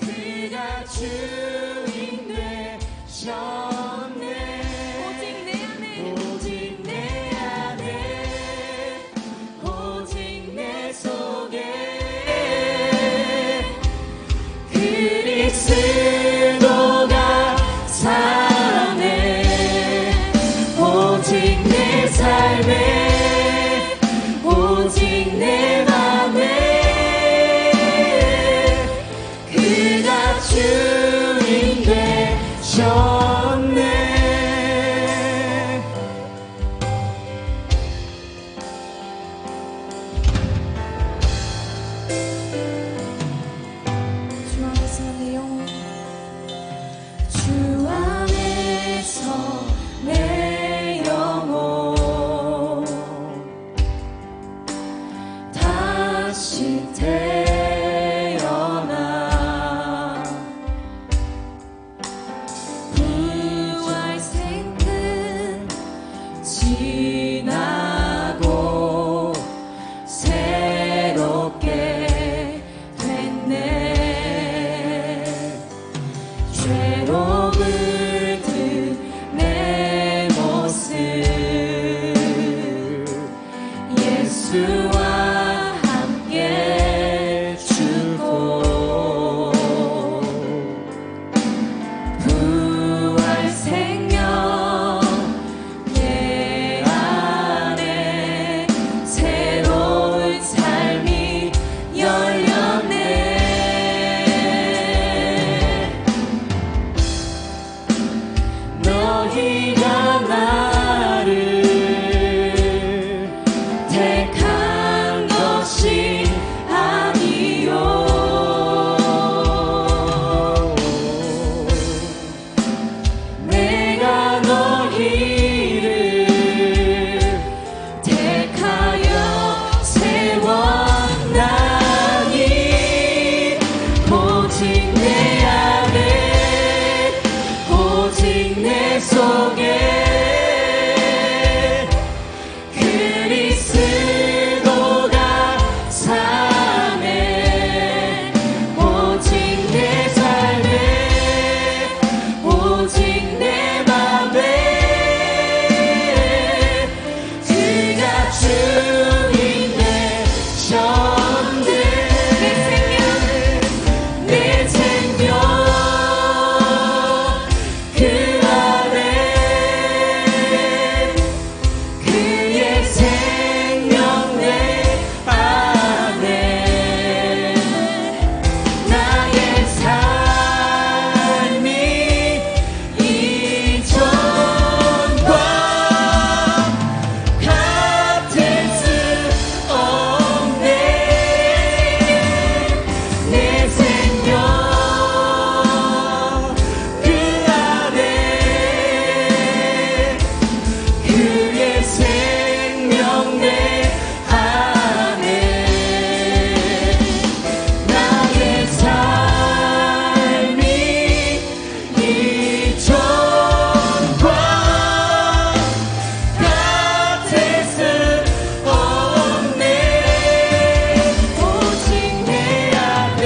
그가 주인 되셨네. 오직 내 안에 오직 내 속에 그리스도가 사네. 오직 내 삶에 오직 내 맘에 그가 주인 되셨네. 주 안에서 내 영혼 주 안에서 내 영혼 다시 태어나 부활생은 지나고 새롭게 됐네. 죄로 물든 내 모습 예수와 함께 주고 부활 생명 내 안에 새로운 삶이 열렸네. 너희가 나를 택한 것이 아니요 내가 너희를 택하여 세웠나니. 오직 내 안에 오직 내 속에 그리스도가 사네. 오직 내 삶에 오직 내 맘에 그가 주인 되셨네. 내 생명 그 안에 그의 생명 내 안에 나의 삶이 이전과 같을 수 없네. 내 생명 그 안에 그의 생명 내 안에 나의 삶이 이전과 같을 수 없네. 오직 내 안에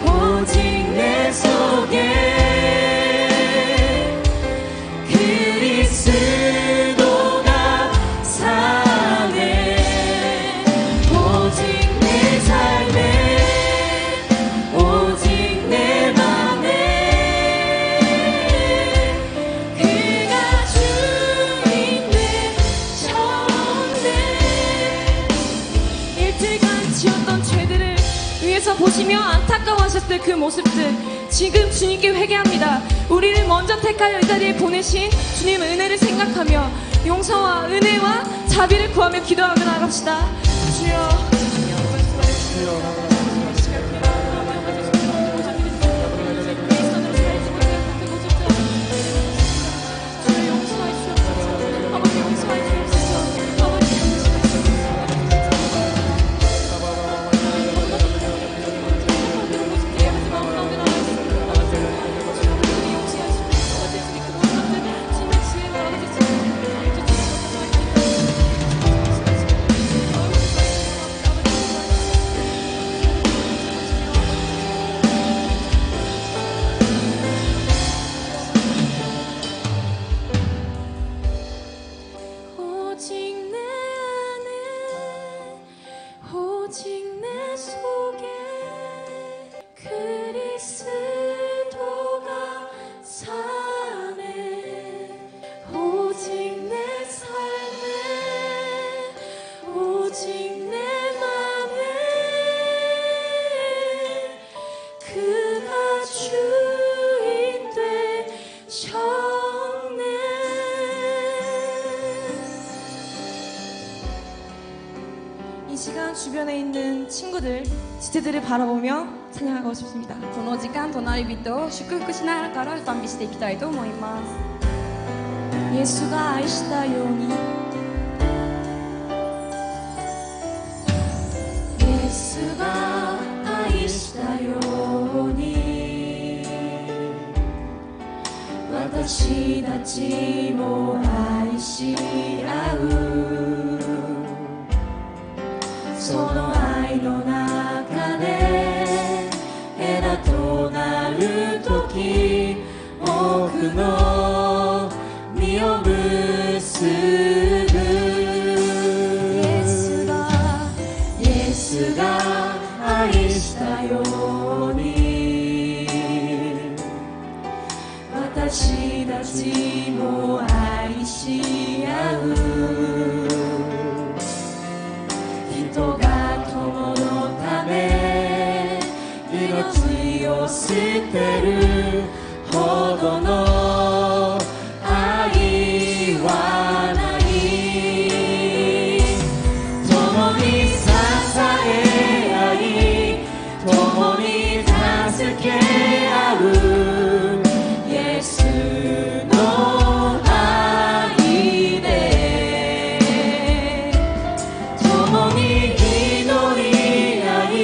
오직 내 속에 그리스도가 사네. 오직 내 삶에 오직 내 맘에 그가 주인 되셨네. 일주일간 지었던 죄들을 위해서 보시며 안타까워하셨을 그 모습들 지금 주님께 회개합니다. 우리를 먼저 택하여 이 자리에 보내신 주님 은혜를 생각하며 용서와 은혜와 자비를 구하며 기도하며 나갑시다. 주여 주변에 있는 친구들, 지체들을 바라보며 찬양하고 싶습니다. この時間隣人を祝福しながら賛美していきたいと思います。 예수가 아이시다 요니 예수가 아이시다 요니 私たちも愛し合うその愛の中で枝となる時多くの実を結ぶイエスが愛したように私たちも愛し合う人が友のため命を捨てるほどの愛はない共に支え合い共に助け合うイエスの愛で共に祈り合い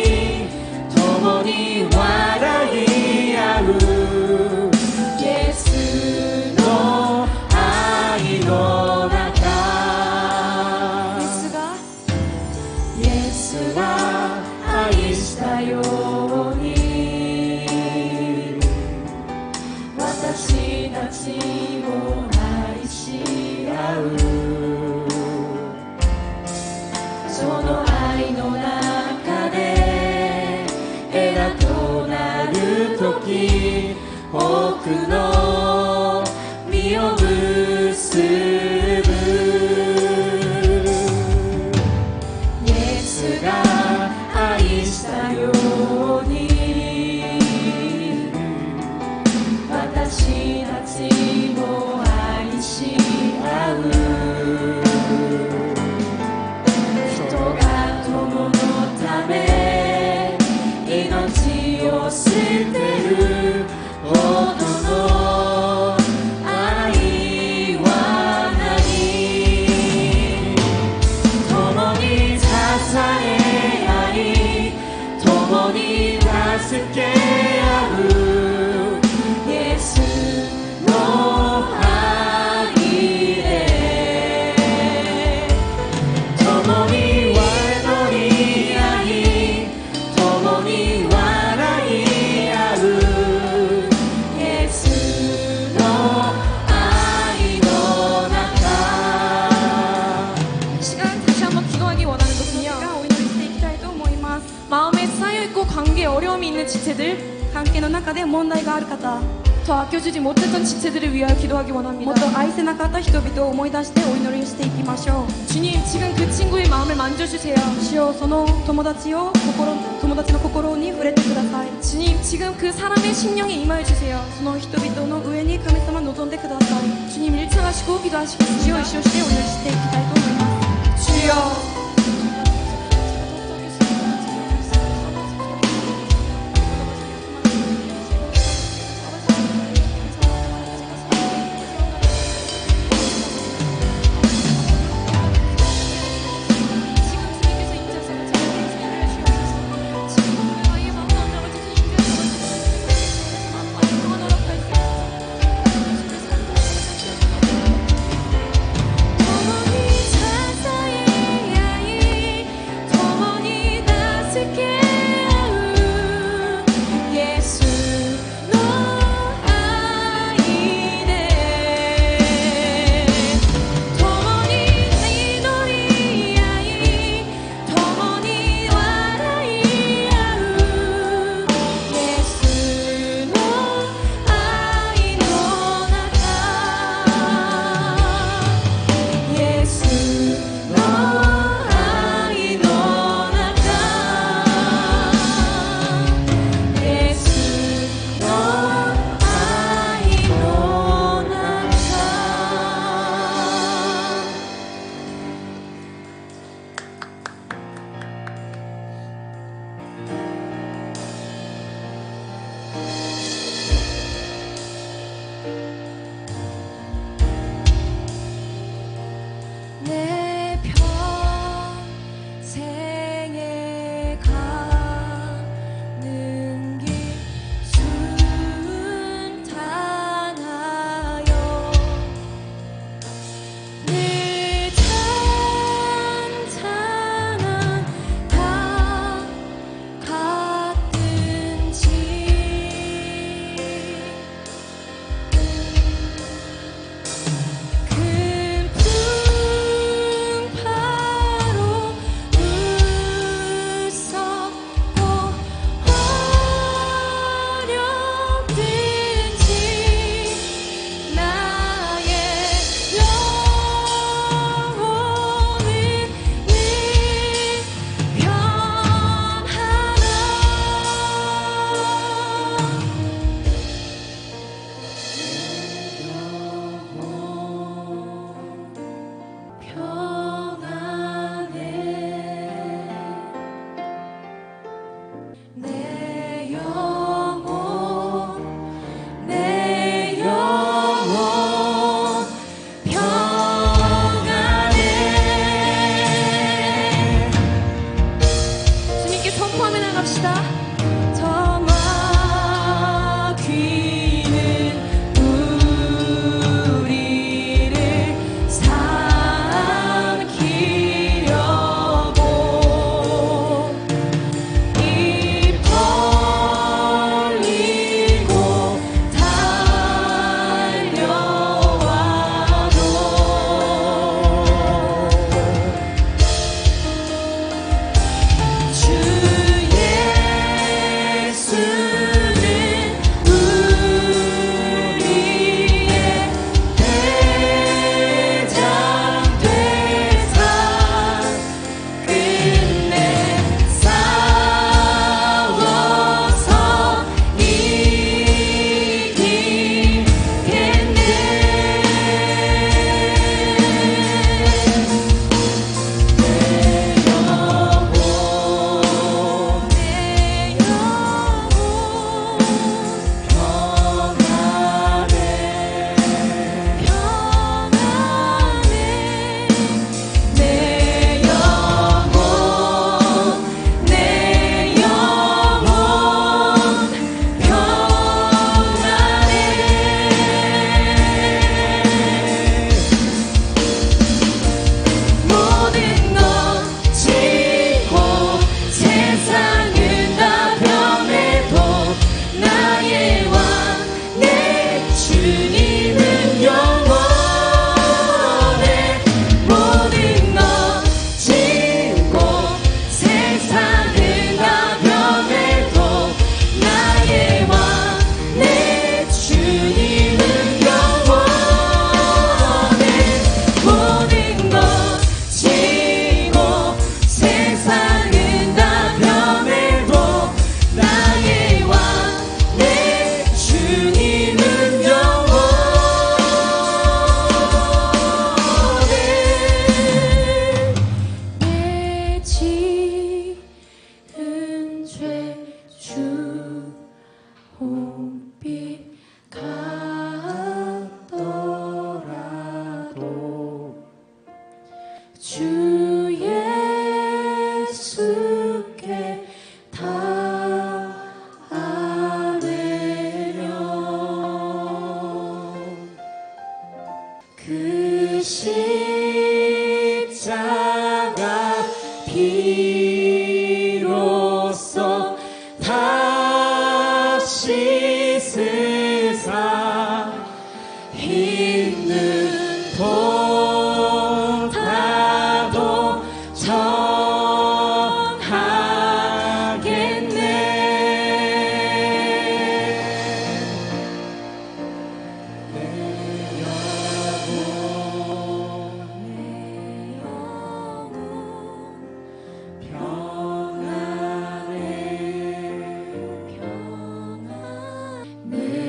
共に笑い合うイエスの愛の中イエスが愛したように私たちも愛し合うその愛の中で枝となる時多くの実を結ぶイエスが愛したように私たちも愛し合う人が友のため命を捨てるほどの愛はない共に支え合い共に助け合うイエスの愛で共に祈り合い共に笑い合うイエスの愛の中시간 다시 한번 기도하기 원하는 것은요. お祈りしていきたいと思います。 마음에 쌓여있고 관계에 어려움이 있는 지체들, 関係の中で問題がある方、 더 아껴주지 못했던 지체들을 위하여 기도하기 も 원합니다. っと愛せなかった人々を思い出してお祈りをしていきましょう。 주님, 지금 그 친구의 마음을 만져주세요. 主よその友達の心に触れてください。 주님, 지금 그 사람의 심령에 임하여주세요. その人々の上に神様望んでください。 주님, 일창하시고 主を 기도하시겠습니다. 一生してお祈りしていきたいと思います。 주여.共に支え내 평생에 가는 길 순탄하여 늘 찬찬한 다 같은지 큰 풍파로 웃었고 어렵든지 나의 영혼은 늘 평안해 내 영혼 평안해 주님께 선포하며 나갑시다. 저 마귀는 우리를 삼키려고 입 벌리고 달려와도 주 예수는 우리의 대장 되사 끝내 싸워서 이기겠네 내 영혼 모든 것 지고 세상은 다 변해도 나의 왕 내 주님은 영원해 모든 것 지고 세상은 다 변해도 나의 왕 내 주님은 영원해 모든 것 지고 세상은 다 변해도 나의 왕 내 주님은 영원해 내 지은 죄 주 봄빛 같더라도 주 예수께 다 아뢰려 그 십자가 비로소 다 씻으사 있는 보다도 평안해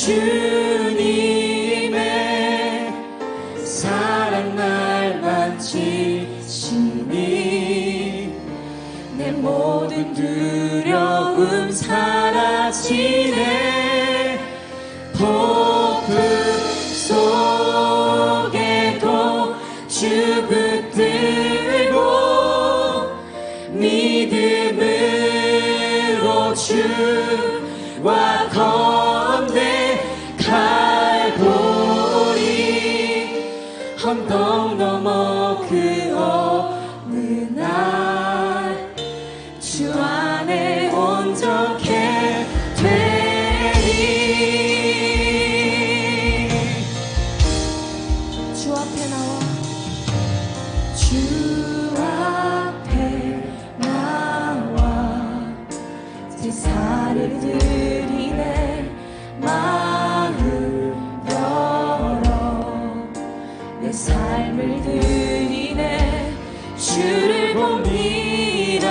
주님의 사랑 날 만지시니 내 모든 두려움 사라지네. 폭풍 속에도 주 붙들고 믿음으로 주와 건네 갈보리. 언덕 넘어 그 어느 날 주 안에 온전케 되리. 주 앞에 나와 주 앞에 나와 제사를 드리네. 마음 열어 내 삶을 드리네. 주를 봅니다.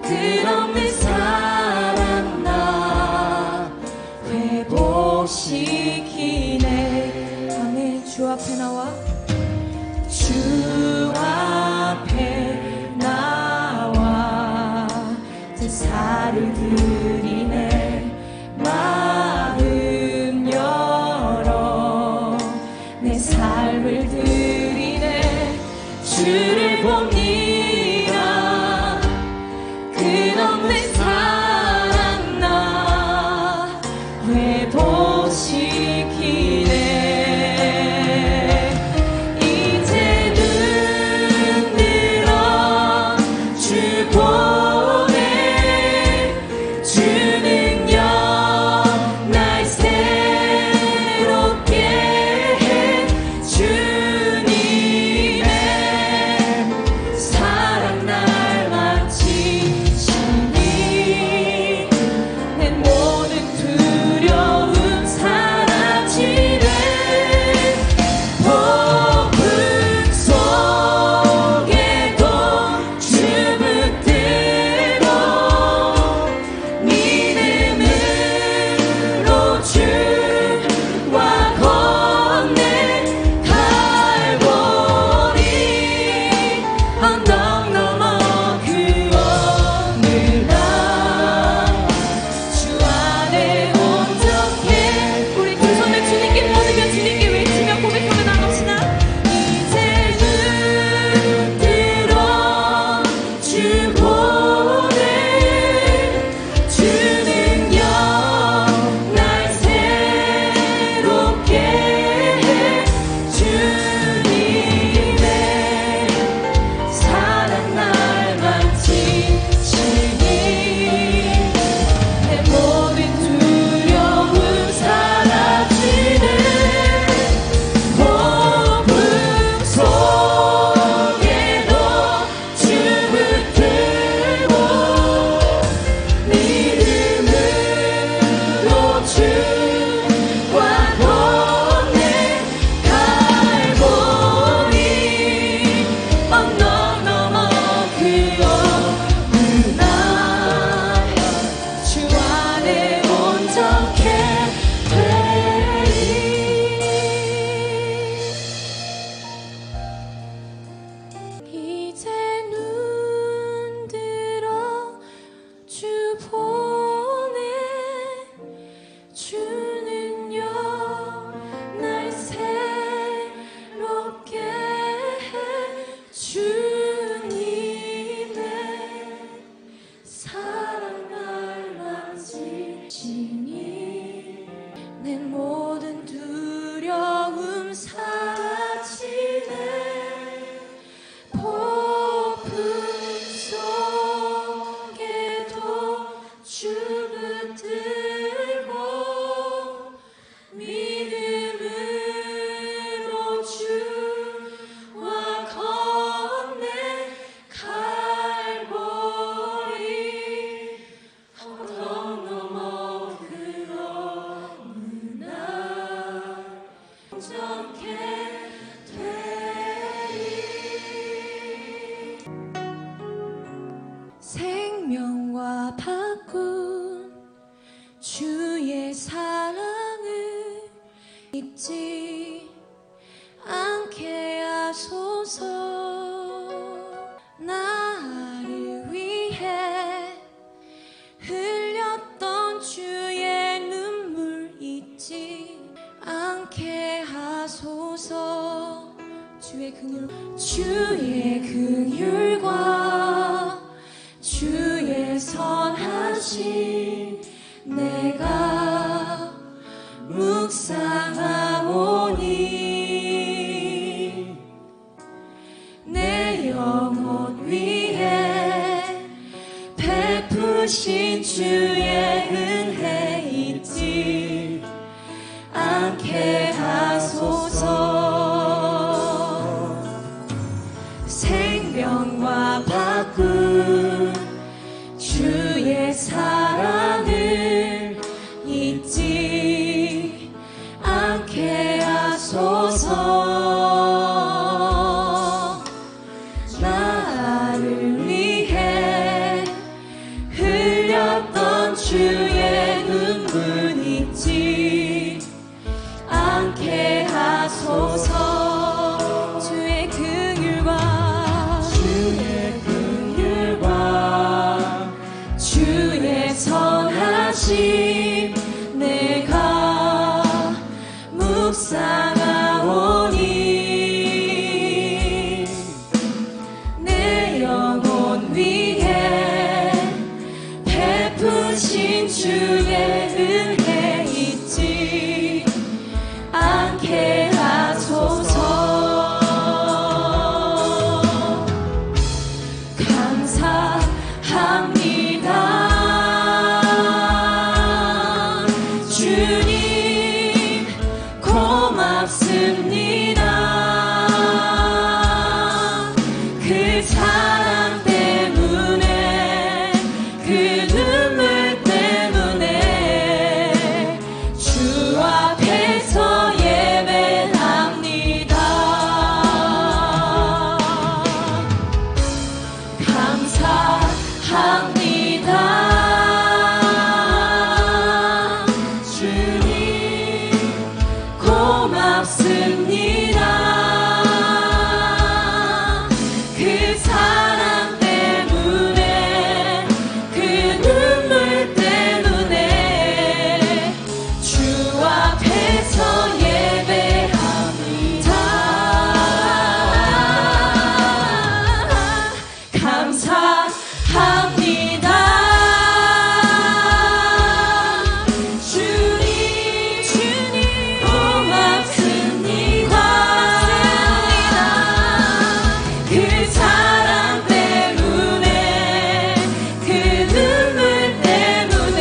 끝없는 사랑 나 회복시키네. 아멘. 주 앞에 나와 주 앞에 나와 제사를 드리네. 마음 열어 내 삶을 드리네. 주를 봅니다. 끝없는 사랑 나 회복시키네. 이제 눈 들어 주 보네. 주 능력 날 새롭게 해. 주님의 사랑 날 만지시니 내 모든 두려움 사라지네. 폭풍 속에도 주 붙들고 믿음으로 주와 건네 갈보리. 언덕 넘어 그 어느 날 주 안에 온전케. 우리 두 손을 주님께 뻗으며 주님께 외치며 고백하며 나갑시다. 이제 눈 들어 주 보네. 주 능력 날 새롭게 해. 주님의 사랑 날 만지시니 내 모든 두려움 사라지네. 폭풍 속에도 주 붙들고 믿음으로 주와 건네 갈보리. 언덕 넘어 그 어느 날 주 안에 온전케 되리. 이제 눈 들어 주 보네. 주 능력 날 새롭게 해. 주님의 사랑 날 만지시니 내 모든 두려움 사라지네. 폭풍 속에도 주 붙들고 믿음으로 주와 건네 갈보리. 언덕 넘어 그 어느 날 온전케 되리. 생명과 바꾼 주의 사랑 주의 긍휼과 주의 선하심 내가 묵상하오니 내 영혼 위에 베푸신 주의 은혜 잊지 않게 하소서. 생명과 바꾼 주의 사랑을 잊지 않게 하소서. 나를 위해 흘렸던 주의 눈물 잊지 않게 하소서. 주의 긍휼과 주의 선하심 내가 묵상하오니 내 영혼 위에 베푸신 주의 은혜 잊지 않게 하소서. 감사합니다. 주님 고맙습니다. 그 사랑 때문에 그 눈물 때문에 주 앞에서 예배합니다. 감사합니다. 주님 고맙습니다. 그 사랑 때문에 그 눈물 때문에 주 앞에서 예배합니다. 감사합니다. 주님 고맙습니다. 그 사랑 때문에 그 눈물 때문에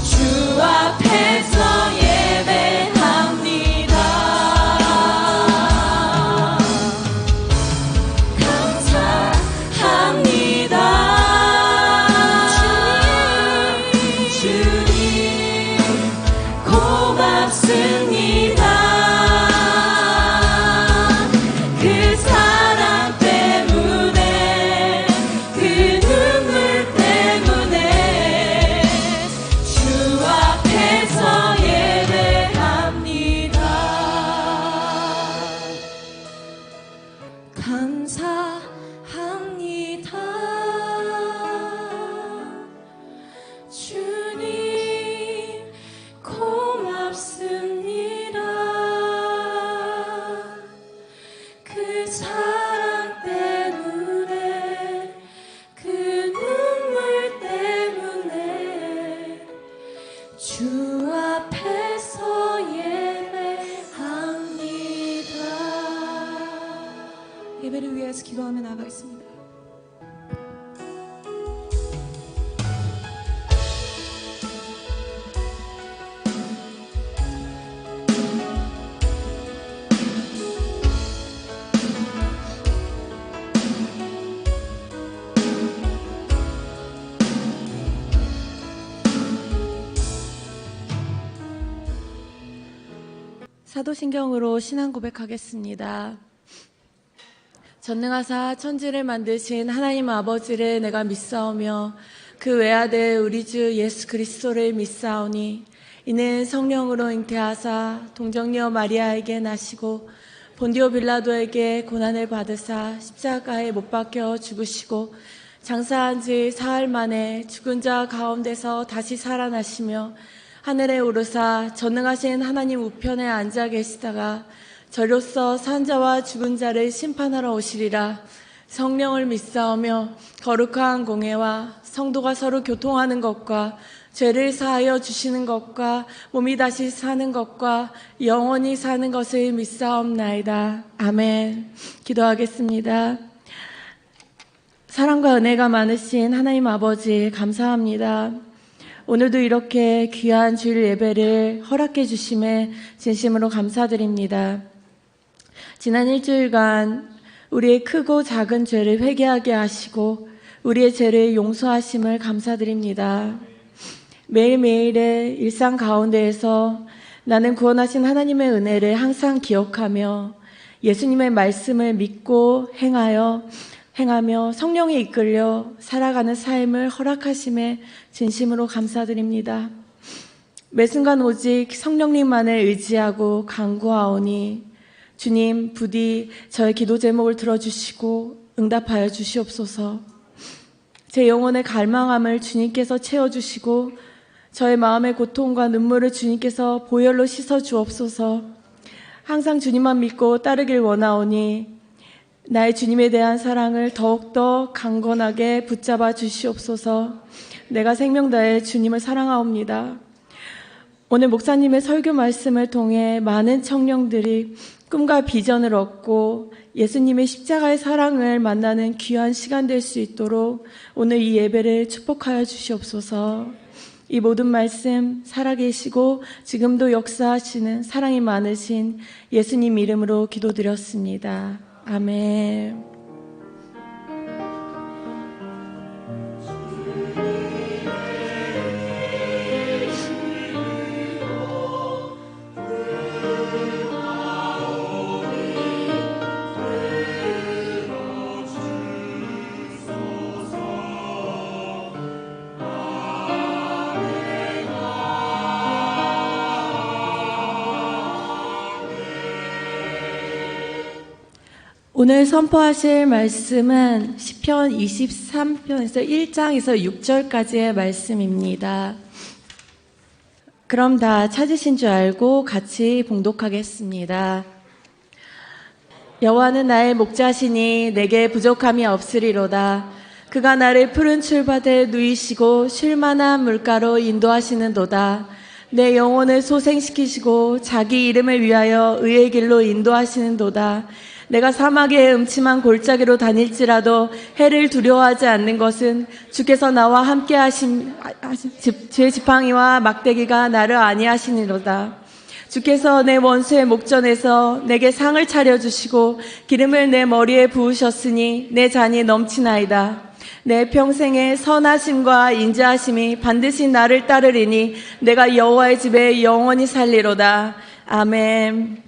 주 앞에서 예배합니다. 감사합니다. 주님 고맙습니다. 그 사랑 때문에 그 눈물 때문에 주 앞에서 예배합니다. 감사합니다. 주님 고맙습니다. 그 사랑 때문에 그 눈물 때문에 주 앞에서 예배합니다. 예배를 위해서 기도하며 나가겠습니다. 사도신경으로 신앙 고백하겠습니다. 전능하사 천지를 만드신 하나님 아버지를 내가 믿사오며 그 외아들 우리 주 예수 그리스도를 믿사오니 이는 성령으로 잉태하사 동정녀 마리아에게 나시고 본디오 빌라도에게 고난을 받으사 십자가에 못 박혀 죽으시고 장사한 지 사흘 만에 죽은 자 가운데서 다시 살아나시며 하늘에 오르사 전능하신 하나님 우편에 앉아 계시다가 저로서 산자와 죽은 자를 심판하러 오시리라. 성령을 믿사오며 거룩한 공회와 성도가 서로 교통하는 것과 죄를 사하여 주시는 것과 몸이 다시 사는 것과 영원히 사는 것을 믿사옵나이다. 아멘. 기도하겠습니다. 사랑과 은혜가 많으신 하나님 아버지 감사합니다. 오늘도 이렇게 귀한 주일 예배를 허락해 주심에 진심으로 감사드립니다. 지난 일주일간 우리의 크고 작은 죄를 회개하게 하시고 우리의 죄를 용서하심을 감사드립니다. 매일매일의 일상 가운데에서 나는 구원하신 하나님의 은혜를 항상 기억하며 예수님의 말씀을 믿고 행하며 성령에 이끌려 살아가는 삶을 허락하심에 진심으로 감사드립니다. 매 순간 오직 성령님만을 의지하고 간구하오니 주님 부디 저의 기도 제목을 들어주시고 응답하여 주시옵소서. 제 영혼의 갈망함을 주님께서 채워주시고 저의 마음의 고통과 눈물을 주님께서 보혈로 씻어 주옵소서. 항상 주님만 믿고 따르길 원하오니 나의 주님에 대한 사랑을 더욱더 강건하게 붙잡아 주시옵소서. 내가 생명 다해 주님을 사랑하옵니다. 오늘 목사님의 설교 말씀을 통해 많은 청년들이 꿈과 비전을 얻고 예수님의 십자가의 사랑을 만나는 귀한 시간 될 수 있도록 오늘 이 예배를 축복하여 주시옵소서. 이 모든 말씀 살아계시고 지금도 역사하시는 사랑이 많으신 예수님 이름으로 기도드렸습니다. 아멘. 오늘 선포하실 말씀은 시편 23편에서 1장에서 6절까지의 말씀입니다. 그럼 다 찾으신 줄 알고 같이 봉독하겠습니다. 여호와는 나의 목자시니 내게 부족함이 없으리로다. 그가 나를 푸른 출밭에 누이시고 쉴만한 물가로 인도하시는도다. 내 영혼을 소생시키시고 자기 이름을 위하여 의의 길로 인도하시는도다. 내가 사막의 음침한 골짜기로 다닐지라도 해를 두려워하지 않는 것은 주께서 나와 함께 하신 제 지팡이와 막대기가 나를 안위하시니로다. 주께서 내 원수의 목전에서 내게 상을 차려주시고 기름을 내 머리에 부으셨으니 내 잔이 넘치나이다. 내 평생의 선하심과 인자하심이 반드시 나를 따르리니 내가 여호와의 집에 영원히 살리로다. 아멘.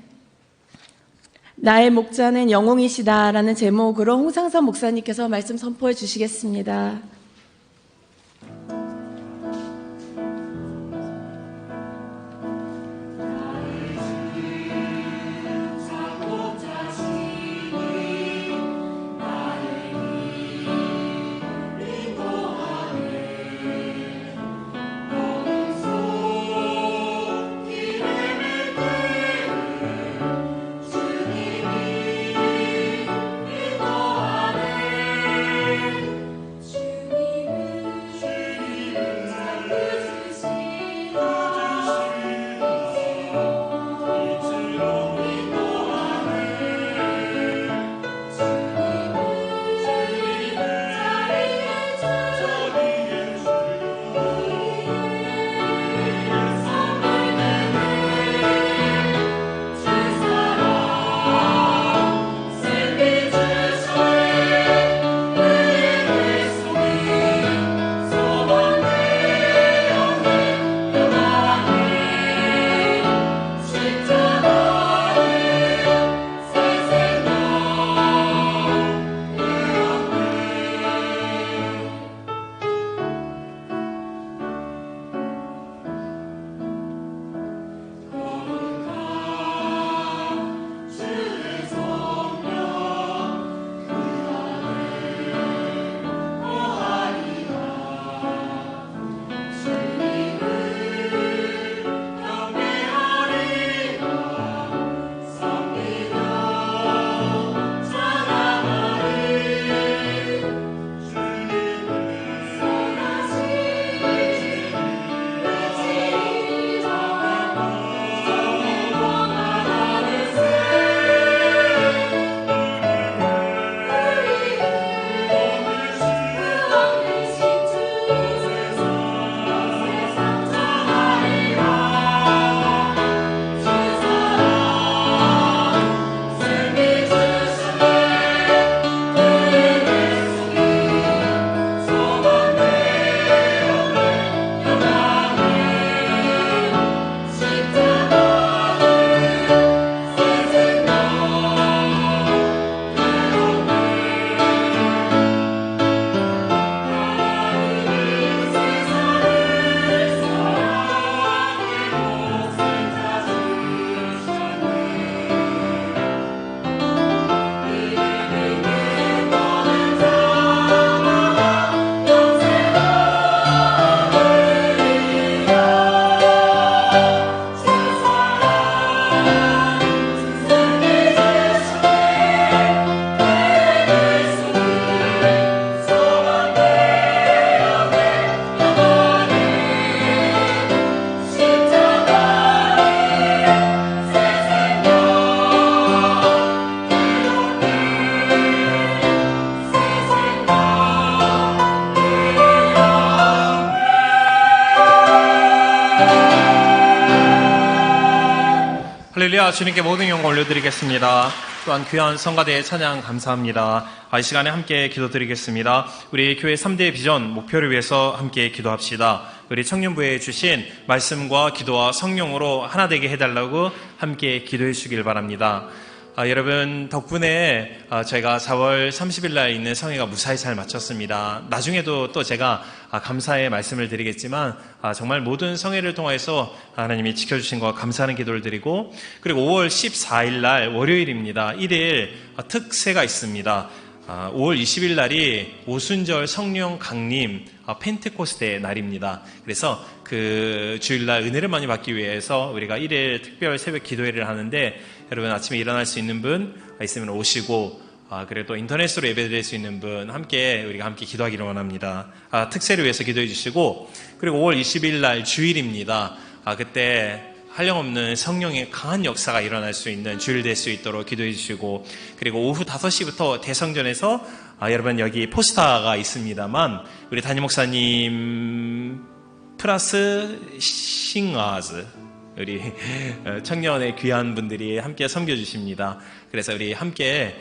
나의 목자는 영웅이시다 라는 제목으로 홍상선 목사님께서 말씀 선포해 주시겠습니다. 주님 할렐루야. 주님께 모든 영광 올려드리겠습니다. 또한 귀한 성가대의 찬양 감사합니다. 이 시간에 함께 기도드리겠습니다. 우리 교회 3대 비전 목표를 위해서 함께 기도합시다. 우리 청년부에 주신 말씀과 기도와 성령으로 하나 되게 해달라고 함께 기도해 주시길 바랍니다. 여러분 덕분에 저희가 4월 30일 날 있는 성회가 무사히 잘 마쳤습니다. 나중에도 또 제가 감사의 말씀을 드리겠지만 정말 모든 성회를 통해서 하나님이 지켜주신 것 감사하는 기도를 드리고, 그리고 5월 14일 날 월요일입니다. 1일 특세가 있습니다. 5월 20일 날이 오순절 성령 강림 펜테코스테 날입니다. 그래서 그 주일날 은혜를 많이 받기 위해서 우리가 1일 특별 새벽 기도회를 하는데, 여러분 아침에 일어날 수 있는 분 있으면 오시고, 그리고 또 인터넷으로 예배드릴 수 있는 분 우리가 함께 기도하기를 원합니다. 특세를 위해서 기도해 주시고, 그리고 5월 20일 날 주일입니다. 그때 한량없는 성령의 강한 역사가 일어날 수 있는 주일 될 수 있도록 기도해 주시고, 그리고 오후 5시부터 대성전에서 여러분 여기 포스터가 있습니다만 우리 담임 목사님 플러스 싱어즈 우리 청년의 귀한 분들이 함께 섬겨주십니다. 그래서 우리 함께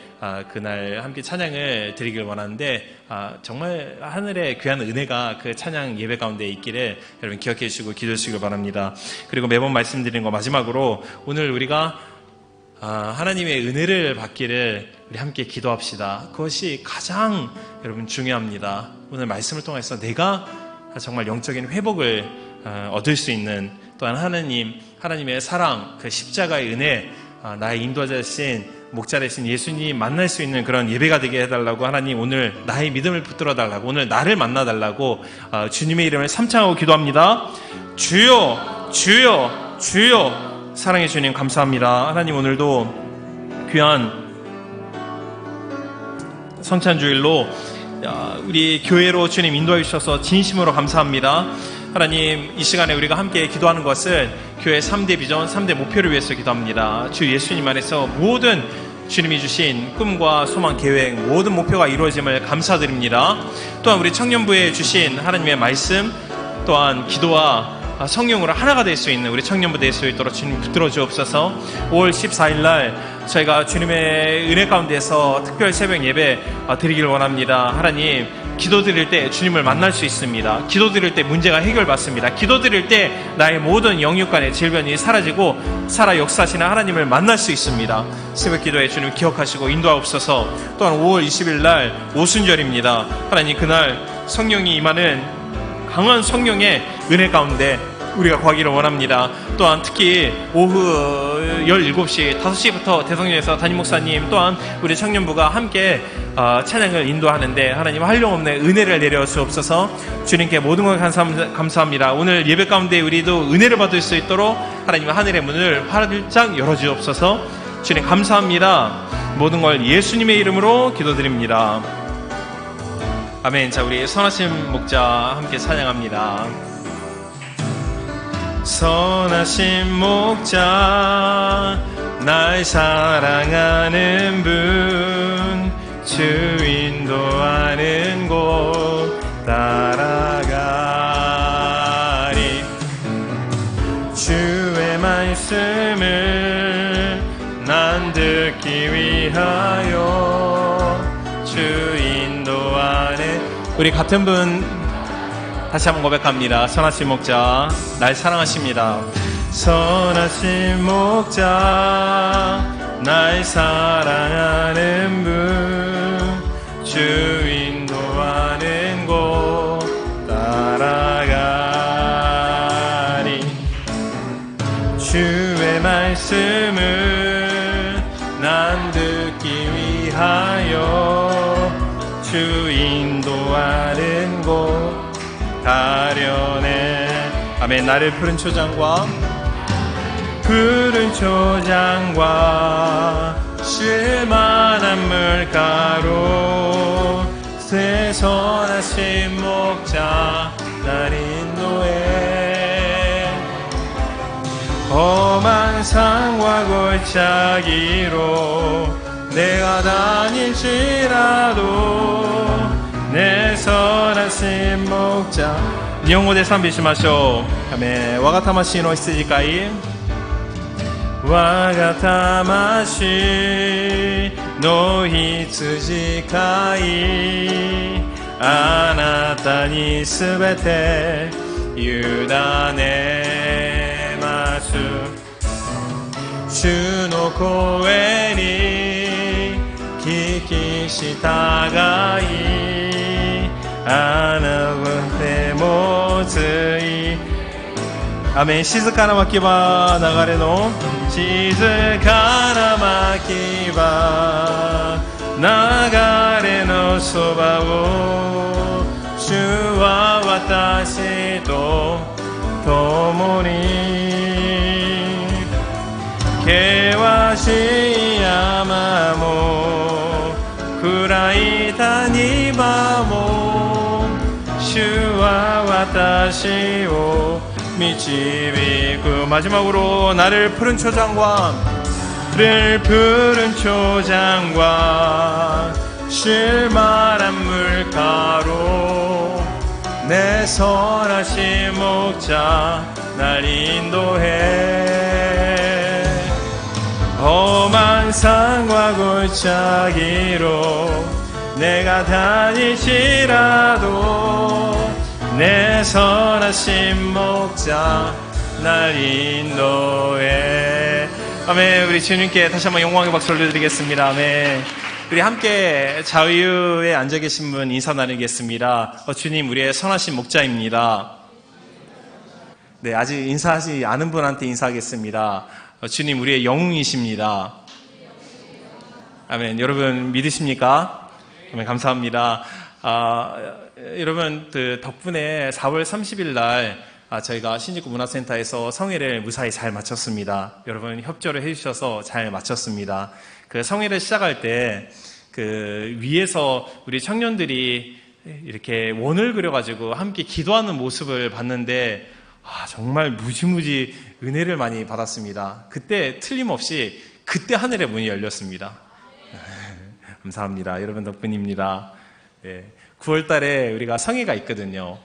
그날 함께 찬양을 드리길 원하는데, 정말 하늘의 귀한 은혜가 그 찬양 예배 가운데 있기를 여러분 기억해 주시고 기도해 주시길 바랍니다. 그리고 매번 말씀드린 거 마지막으로, 오늘 우리가 하나님의 은혜를 받기를 우리 함께 기도합시다. 그것이 가장 여러분 중요합니다. 오늘 말씀을 통해서 내가 정말 영적인 회복을 얻을 수 있는, 또한 하나님의 사랑, 그 십자가의 은혜, 나의 인도자 되신 목자 되신 예수님 만날 수 있는 그런 예배가 되게 해달라고, 하나님 오늘 나의 믿음을 붙들어 달라고, 오늘 나를 만나달라고 주님의 이름을 삼창하고 기도합니다. 주여 주여 주여. 사랑의 주님 감사합니다. 하나님 오늘도 귀한 성찬주일로 우리 교회로 주님 인도해 주셔서 진심으로 감사합니다. 하나님 이 시간에 우리가 함께 기도하는 것을 교회 3대 비전 3대 목표를 위해서 기도합니다. 주 예수님 안에서 모든 주님이 주신 꿈과 소망 계획 모든 목표가 이루어짐을 감사드립니다. 또한 우리 청년부에 주신 하나님의 말씀, 또한 기도와 성령으로 하나가 될 수 있는 우리 청년부 될 수 있도록 주님 붙들어 주옵소서. 5월 14일 날 저희가 주님의 은혜 가운데서 특별 새벽 예배 드리길 원합니다. 하나님 기도 드릴 때 주님을 만날 수 있습니다. 기도 드릴 때 문제가 해결받습니다. 기도 드릴 때 나의 모든 영육간의 질병이 사라지고 살아 역사하시는 하나님을 만날 수 있습니다. 새벽 기도에 주님 기억하시고 인도하옵소서. 또한 5월 20일 날 오순절입니다. 하나님 그날 성령이 임하는 강한 성령의 은혜 가운데 우리가 구하기를 원합니다. 또한 특히 오후 17시, 5시부터 대성전에서 담임 목사님 또한 우리 청년부가 함께 찬양을 인도하는데, 하나님 한량없는 은혜를 내려 주옵소서. 주님께 모든 걸 감사합니다. 오늘 예배 가운데 우리도 은혜를 받을 수 있도록 하나님 하늘의 문을 활짝 열어주옵소서. 주님 감사합니다. 모든 걸 예수님의 이름으로 기도드립니다. 아멘. 자, 우리 선하신 목자 함께 찬양합니다. 선하신 목자 날 사랑하는 분, 주 인도하는 곳 따라가리. 주의 말씀을 난 듣기 위하여 주 인도하는. 우리 같은 분 다시 한번 고백합니다. 선하신 목자 날 사랑하십니다. 선하신 목자 날 사랑하는 분, 주 인도하는 곳 따라가리. 주의 말씀을 난 듣기 위하여 주 인도하는 곳 가려네. 아멘. 나를 푸른 초장과 쉴만한 물가로 새 선하신 목자 날 인도해. 험한 산과 골짜기로 내가 다닐지라도 내 선하신 목자. 일본語で賛美しましょう。アメン。わが魂の羊飼い我が魂の羊飼いあなたにすべて委ねます主の声に聞き従いあなたもついアメン静かな牧場流れの静かな牧場流れのそばを主は私と共に険しい山も暗い谷間も主は私を導く마지막으로 나를 푸른 초장과 실만한 물가로 내 선하신 목자 날 인도해 험한 산과 골짜기로 내가 다닐지라도 내 선하신 목자 날 인도해 아멘. 우리 주님께 다시 한번 영광의 박수 올려드리겠습니다. 아멘. 우리 함께 자유에 앉아 계신 분 인사 나누겠습니다. 주님 우리의 선하신 목자입니다. 네, 아직 인사하지 않은 분한테 인사하겠습니다. 주님 우리의 영웅이십니다. 아멘. 여러분 믿으십니까? 아멘. 감사합니다. 여러분 덕분에 4월 30일 날 저희가 신직구 문화센터에서 성회를 무사히 잘 마쳤습니다. 여러분 협조를 해주셔서 잘 마쳤습니다. 그 성회를 시작할 때 위에서 우리 청년들이 이렇게 원을 그려가지고 함께 기도하는 모습을 봤는데 정말 무지무지 은혜를 많이 받았습니다. 그때 틀림없이 그때 하늘의 문이 열렸습니다. 감사합니다. 여러분 덕분입니다. 네, 9월 달에 우리가 성회가 있거든요.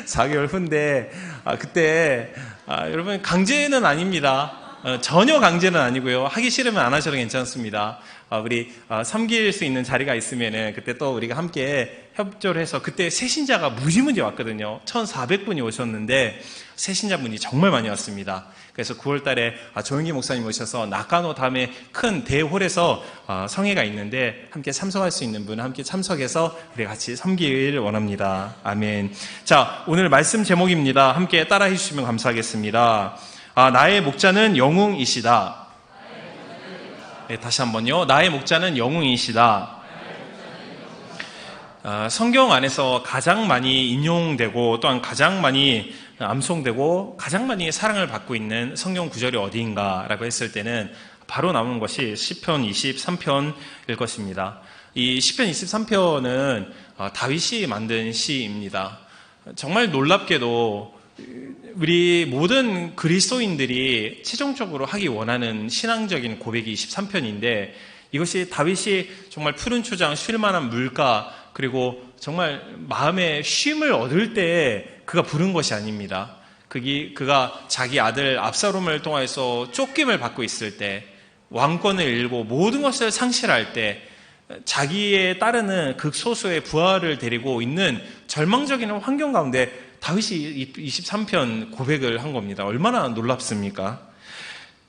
4개월 후인데 그때 여러분 강제는 아닙니다. 전혀 강제는 아니고요. 하기 싫으면 안 하셔도 괜찮습니다. 우리 섬길 수 있는 자리가 있으면은 그때 또 우리가 함께 협조를 해서 그때 새신자가 무지무지 왔거든요. 1,400분이 오셨는데 새신자분이 정말 많이 왔습니다. 그래서 9월 달에 조영기 목사님 오셔서 나카노 다음에 큰 대홀에서 성회가 있는데 함께 참석할 수 있는 분 함께 참석해서 우리 같이 섬기길 원합니다. 아멘. 자, 오늘 말씀 제목입니다. 함께 따라해 주시면 감사하겠습니다. 나의 목자는 영웅이시다. 네, 다시 한번요. 나의 목자는 영웅이시다. 성경 안에서 가장 많이 인용되고 또한 가장 많이 암송되고 가장 많이 사랑을 받고 있는 성경 구절이 어디인가라고 했을 때는 바로 나오는 것이 시편 23편일 것입니다. 이 시편 23편은 다윗이 만든 시입니다. 정말 놀랍게도 우리 모든 그리스도인들이 최종적으로 하기 원하는 신앙적인 고백이 23편인데 이것이 다윗이 정말 푸른 초장, 쉴만한 물가 그리고 정말 마음의 쉼을 얻을 때 그가 부른 것이 아닙니다. 그가 자기 아들 압살롬을 통해서 쫓김을 받고 있을 때 왕권을 잃고 모든 것을 상실할 때 자기에 따르는 극소수의 부하를 데리고 있는 절망적인 환경 가운데 다윗이 23편 고백을 한 겁니다. 얼마나 놀랍습니까?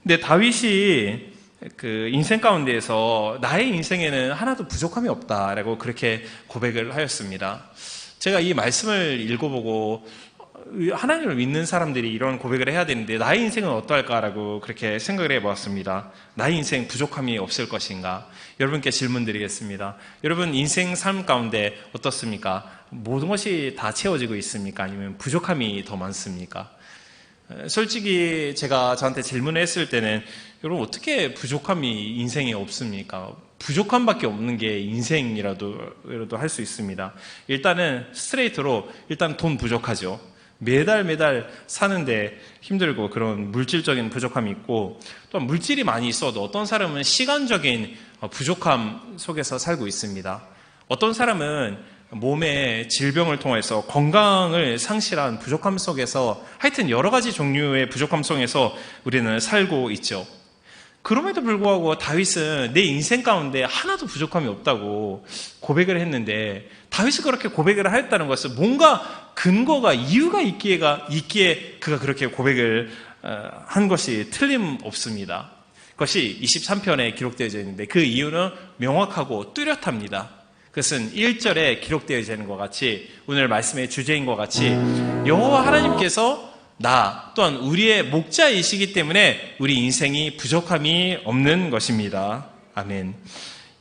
근데 다윗이 그 인생 가운데에서 나의 인생에는 하나도 부족함이 없다라고 그렇게 고백을 하였습니다. 제가 이 말씀을 읽어보고 하나님을 믿는 사람들이 이런 고백을 해야 되는데 나의 인생은 어떨까라고 그렇게 생각을 해보았습니다. 나의 인생 부족함이 없을 것인가? 여러분께 질문 드리겠습니다. 여러분 인생 삶 가운데 어떻습니까? 모든 것이 다 채워지고 있습니까? 아니면 부족함이 더 많습니까? 솔직히 제가 저한테 질문을 했을 때는 여러분 어떻게 부족함이 인생에 없습니까? 부족함밖에 없는 게 인생이라도 할 수 있습니다. 일단은 스트레이트로 일단 돈 부족하죠. 매달 사는데 힘들고 그런 물질적인 부족함이 있고 또 물질이 많이 있어도 어떤 사람은 시간적인 부족함 속에서 살고 있습니다. 어떤 사람은 몸의 질병을 통해서 건강을 상실한 부족함 속에서 하여튼 여러 가지 종류의 부족함 속에서 우리는 살고 있죠. 그럼에도 불구하고 다윗은 내 인생 가운데 하나도 부족함이 없다고 고백을 했는데, 다윗이 그렇게 고백을 하였다는 것은 뭔가 근거가, 이유가 있기에 그가 그렇게 고백을 한 것이 틀림없습니다. 그것이 23편에 기록되어져 있는데 그 이유는 명확하고 뚜렷합니다. 그것은 1절에 기록되어져 있는 것 같이, 오늘 말씀의 주제인 것 같이, 여호와 하나님께서 나 또한 우리의 목자이시기 때문에 우리 인생이 부족함이 없는 것입니다. 아멘.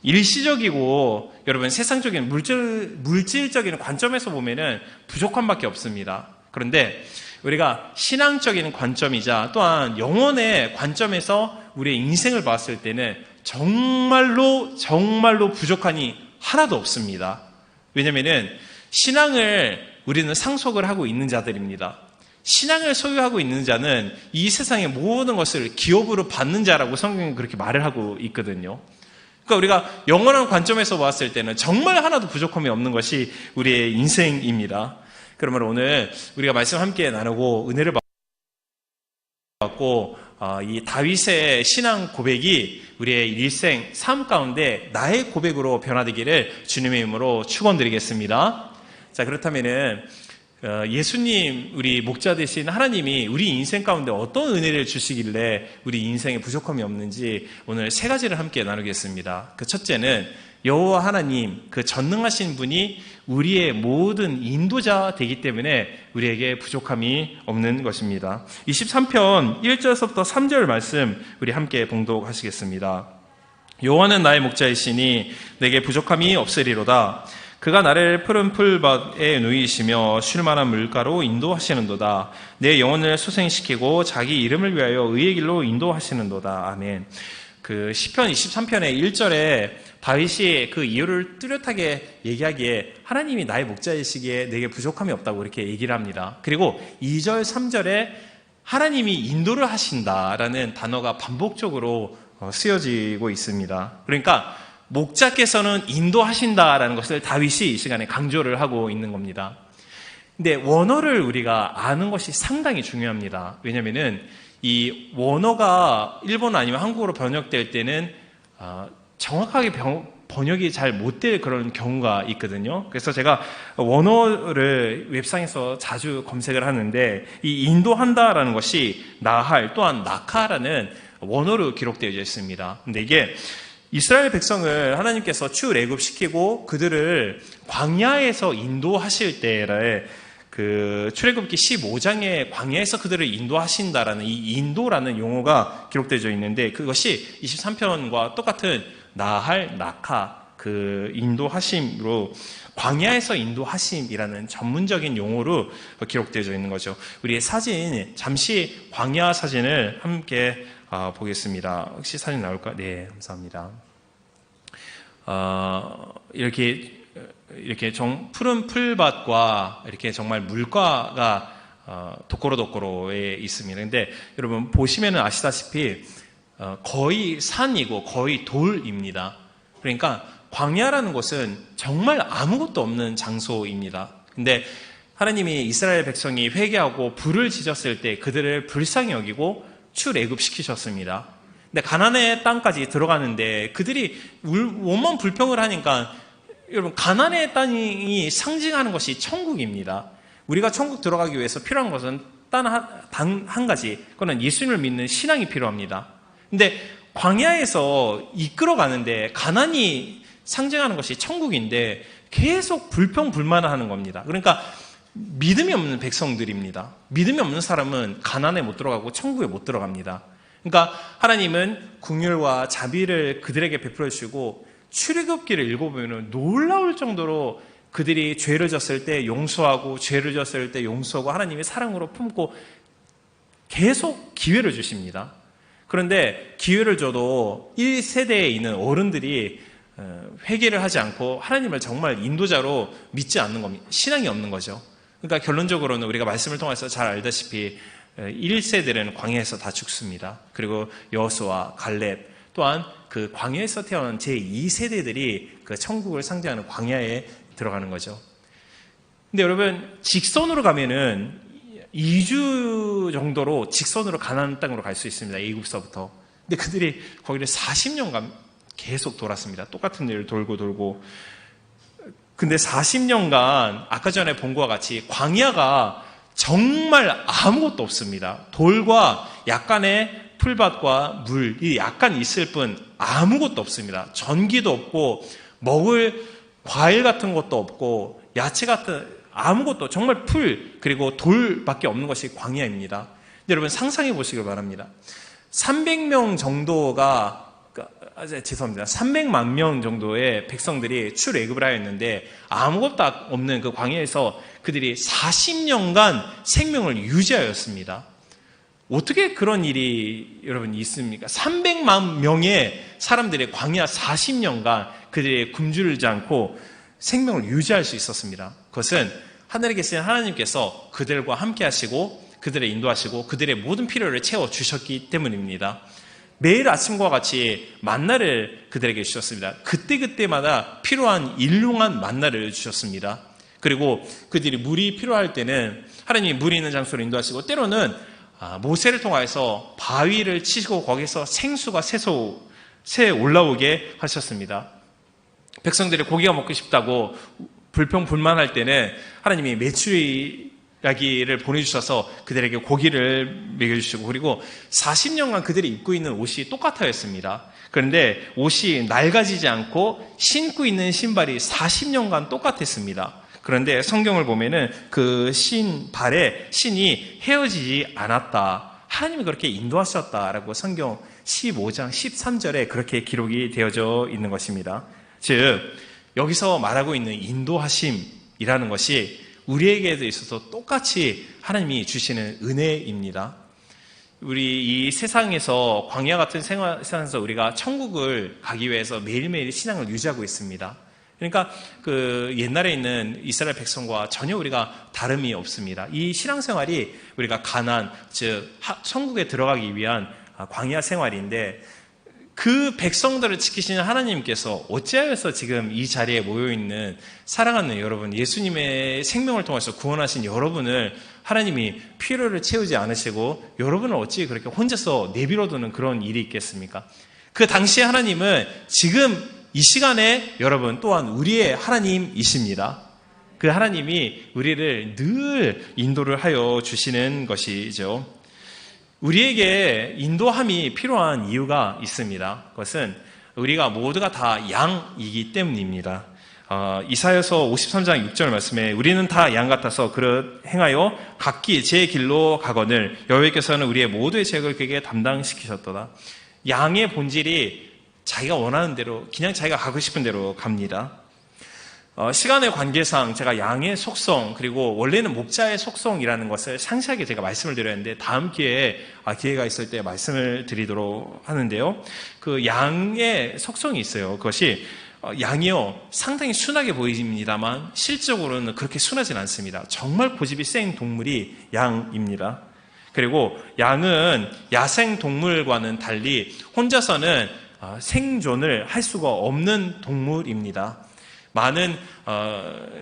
일시적이고 여러분 세상적인 물질적인 관점에서 보면은 부족함밖에 없습니다. 그런데 우리가 신앙적인 관점이자 또한 영혼의 관점에서 우리의 인생을 봤을 때는 정말로 부족함이 하나도 없습니다. 왜냐면은 신앙을 우리는 상속을 하고 있는 자들입니다. 신앙을 소유하고 있는 자는 이 세상의 모든 것을 기업으로 받는 자라고 성경은 그렇게 말을 하고 있거든요. 그러니까 우리가 영원한 관점에서 봤을 때는 정말 하나도 부족함이 없는 것이 우리의 인생입니다. 그러면 오늘 우리가 말씀 함께 나누고 은혜를 받고 이 다윗의 신앙 고백이 우리의 일생 삶 가운데 나의 고백으로 변화되기를 주님의 이름으로 축원드리겠습니다. 자, 그렇다면은 예수님, 우리 목자 되신 하나님이 우리 인생 가운데 어떤 은혜를 주시길래 우리 인생에 부족함이 없는지 오늘 세 가지를 함께 나누겠습니다. 그 첫째는 여호와 하나님, 그 전능하신 분이 우리의 모든 인도자 되기 때문에 우리에게 부족함이 없는 것입니다. 23편 1절에서부터 3절 말씀 우리 함께 봉독하시겠습니다. 여호와는 나의 목자이시니 내게 부족함이 없으리로다. 그가 나를 푸른 풀밭에 누이시며 쉴만한 물가로 인도하시는도다. 내 영혼을 소생시키고 자기 이름을 위하여 의의 길로 인도하시는도다. 아멘. 그 시편 23편의 1절에 다윗이 그 이유를 뚜렷하게 얘기하기에 하나님이 나의 목자이시기에 내게 부족함이 없다고 이렇게 얘기를 합니다. 그리고 2절, 3절에 하나님이 인도를 하신다라는 단어가 반복적으로 쓰여지고 있습니다. 그러니까 목자께서는 인도하신다라는 것을 다윗이 이 시간에 강조를 하고 있는 겁니다. 근데 원어를 우리가 아는 것이 상당히 중요합니다. 왜냐면은 이 원어가 일본어 아니면 한국어로 번역될 때는 정확하게 번역이 잘 못 될 그런 경우가 있거든요. 그래서 제가 원어를 웹상에서 자주 검색을 하는데 이 인도한다라는 것이 나할 또한 낙하라는 원어로 기록되어 있습니다. 근데 이게 이스라엘 백성을 하나님께서 출애굽시키고 그들을 광야에서 인도하실 때에 그 출애굽기 15장의 광야에서 그들을 인도하신다라는 이 인도라는 용어가 기록되어 있는데 그것이 23편과 똑같은 나할, 낙하, 그 인도하심으로 광야에서 인도하심이라는 전문적인 용어로 기록되어 있는 거죠. 우리의 사진, 잠시 광야 사진을 함께 보겠습니다. 혹시 사진 나올까? 네, 감사합니다. 이렇게 푸른 풀밭과 이렇게 정말 물가가 도코로도코로에 있습니다. 근데 여러분 보시면은 아시다시피 거의 산이고 거의 돌입니다. 그러니까 광야라는 곳은 정말 아무것도 없는 장소입니다. 근데 하나님이 이스라엘 백성이 회개하고 불을 지졌을 때 그들을 불쌍히 여기고 출애굽시키셨습니다. 근데 가나안의 땅까지 들어가는데 그들이 원만 불평을 하니까 여러분 가나안의 땅이 상징하는 것이 천국입니다. 우리가 천국 들어가기 위해서 필요한 것은 단 한 가지, 그거는 예수님을 믿는 신앙이 필요합니다. 근데 광야에서 이끌어가는데 가나안이 상징하는 것이 천국인데 계속 불평불만을 하는 겁니다. 그러니까 믿음이 없는 백성들입니다. 믿음이 없는 사람은 가나안에 못 들어가고 천국에 못 들어갑니다. 그러니까 하나님은 긍휼과 자비를 그들에게 베풀어 주시고 출애굽기를 읽어보면 놀라울 정도로 그들이 죄를 졌을 때 용서하고 죄를 졌을 때 용서하고 하나님의 사랑으로 품고 계속 기회를 주십니다. 그런데 기회를 줘도 1세대에 있는 어른들이 회개를 하지 않고 하나님을 정말 인도자로 믿지 않는 겁니다. 신앙이 없는 거죠. 그러니까 결론적으로는 우리가 말씀을 통해서 잘 알다시피 1세들은 광야에서 다 죽습니다. 그리고 여호수아, 갈렙 또한 그 광야에서 태어난 제2세대들이 그 천국을 상징하는 광야에 들어가는 거죠. 근데 여러분, 직선으로 가면은 2주 정도로 직선으로 가나안 땅으로 갈 수 있습니다. 애굽서부터. 근데 그들이 거기를 40년간 계속 돌았습니다. 똑같은 일을 돌고. 근데 40년간 아까 전에 본 것과 같이 광야가 정말 아무것도 없습니다. 돌과 약간의 풀밭과 물이 약간 있을 뿐 아무것도 없습니다. 전기도 없고 먹을 과일 같은 것도 없고 야채 같은 아무것도, 정말 풀 그리고 돌밖에 없는 것이 광야입니다. 근데 여러분 상상해 보시길 바랍니다. 300명 정도가, 죄송합니다. 300만 명 정도의 백성들이 출애굽을 하였는데 아무것도 없는 그 광야에서 그들이 40년간 생명을 유지하였습니다. 어떻게 그런 일이 여러분 있습니까? 300만 명의 사람들의 광야 40년간 그들이 굶주리지 않고 생명을 유지할 수 있었습니다. 그것은 하늘에 계신 하나님께서 그들과 함께 하시고 그들을 인도하시고 그들의 모든 필요를 채워주셨기 때문입니다. 매일 아침과 같이 만나를 그들에게 주셨습니다. 그때그때마다 필요한 일용한 만나를 주셨습니다. 그리고 그들이 물이 필요할 때는 하나님이 물이 있는 장소로 인도하시고 때로는 모세를 통하여서 바위를 치시고 거기서 생수가 새 올라오게 하셨습니다. 백성들이 고기가 먹고 싶다고 불평불만할 때는 하나님이 메추리야기를 보내주셔서 그들에게 고기를 먹여주시고, 그리고 40년간 그들이 입고 있는 옷이 똑같아였습니다. 그런데 옷이 낡아지지 않고 신고 있는 신발이 40년간 똑같았습니다. 그런데 성경을 보면은 그 신발에 신이 헤어지지 않았다. 하나님이 그렇게 인도하셨다라고 성경 15장 13절에 그렇게 기록이 되어져 있는 것입니다. 즉 여기서 말하고 있는 인도하심이라는 것이 우리에게도 있어서 똑같이 하나님이 주시는 은혜입니다. 우리 이 세상에서 광야 같은 세상에서 우리가 천국을 가기 위해서 매일매일 신앙을 유지하고 있습니다. 그러니까 그 옛날에 있는 이스라엘 백성과 전혀 우리가 다름이 없습니다. 이 신앙생활이 우리가 가나안, 즉 천국에 들어가기 위한 광야 생활인데, 그 백성들을 지키시는 하나님께서 어찌하여서 지금 이 자리에 모여있는 사랑하는 여러분, 예수님의 생명을 통해서 구원하신 여러분을 하나님이 필요를 채우지 않으시고 여러분을 어찌 그렇게 혼자서 내버려두는 그런 일이 있겠습니까? 그 당시에 하나님은 지금 이 시간에 여러분 또한 우리의 하나님이십니다. 그 하나님이 우리를 늘 인도를 하여 주시는 것이죠. 우리에게 인도함이 필요한 이유가 있습니다. 그것은 우리가 모두가 다 양이기 때문입니다. 이사야서 53장 6절 말씀에 우리는 다 양 같아서 그릇 행하여 각기 제 길로 가거늘 여호와께서는 우리의 모두의 죄를 그에게 담당시키셨도다. 양의 본질이 자기가 원하는 대로, 그냥 자기가 가고 싶은 대로 갑니다. 시간의 관계상 제가 양의 속성, 그리고 원래는 목자의 속성이라는 것을 상세하게 제가 말씀을 드렸는데 다음 기회에 기회가 있을 때 말씀을 드리도록 하는데요. 그 양의 속성이 있어요. 그것이 양이요 상당히 순하게 보입니다만 실질적으로는 그렇게 순하진 않습니다. 정말 고집이 센 동물이 양입니다. 그리고 양은 야생 동물과는 달리 혼자서는 생존을 할 수가 없는 동물입니다. 많은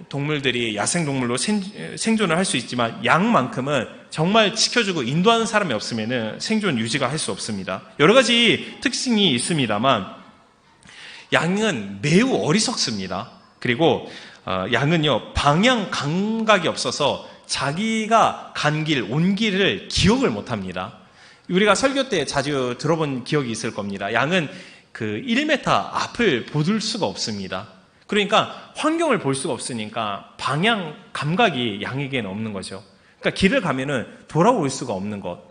동물들이 야생동물로 생존을 할 수 있지만 양만큼은 정말 지켜주고 인도하는 사람이 없으면 생존 유지가 할 수 없습니다. 여러 가지 특징이 있습니다만 양은 매우 어리석습니다. 그리고 양은요 방향 감각이 없어서 자기가 간 길, 온 길을 기억을 못합니다. 우리가 설교 때 자주 들어본 기억이 있을 겁니다. 양은 그 1m 앞을 보들 수가 없습니다. 그러니까 환경을 볼 수가 없으니까 방향 감각이 양에게는 없는 거죠. 그러니까 길을 가면은 돌아올 수가 없는 것.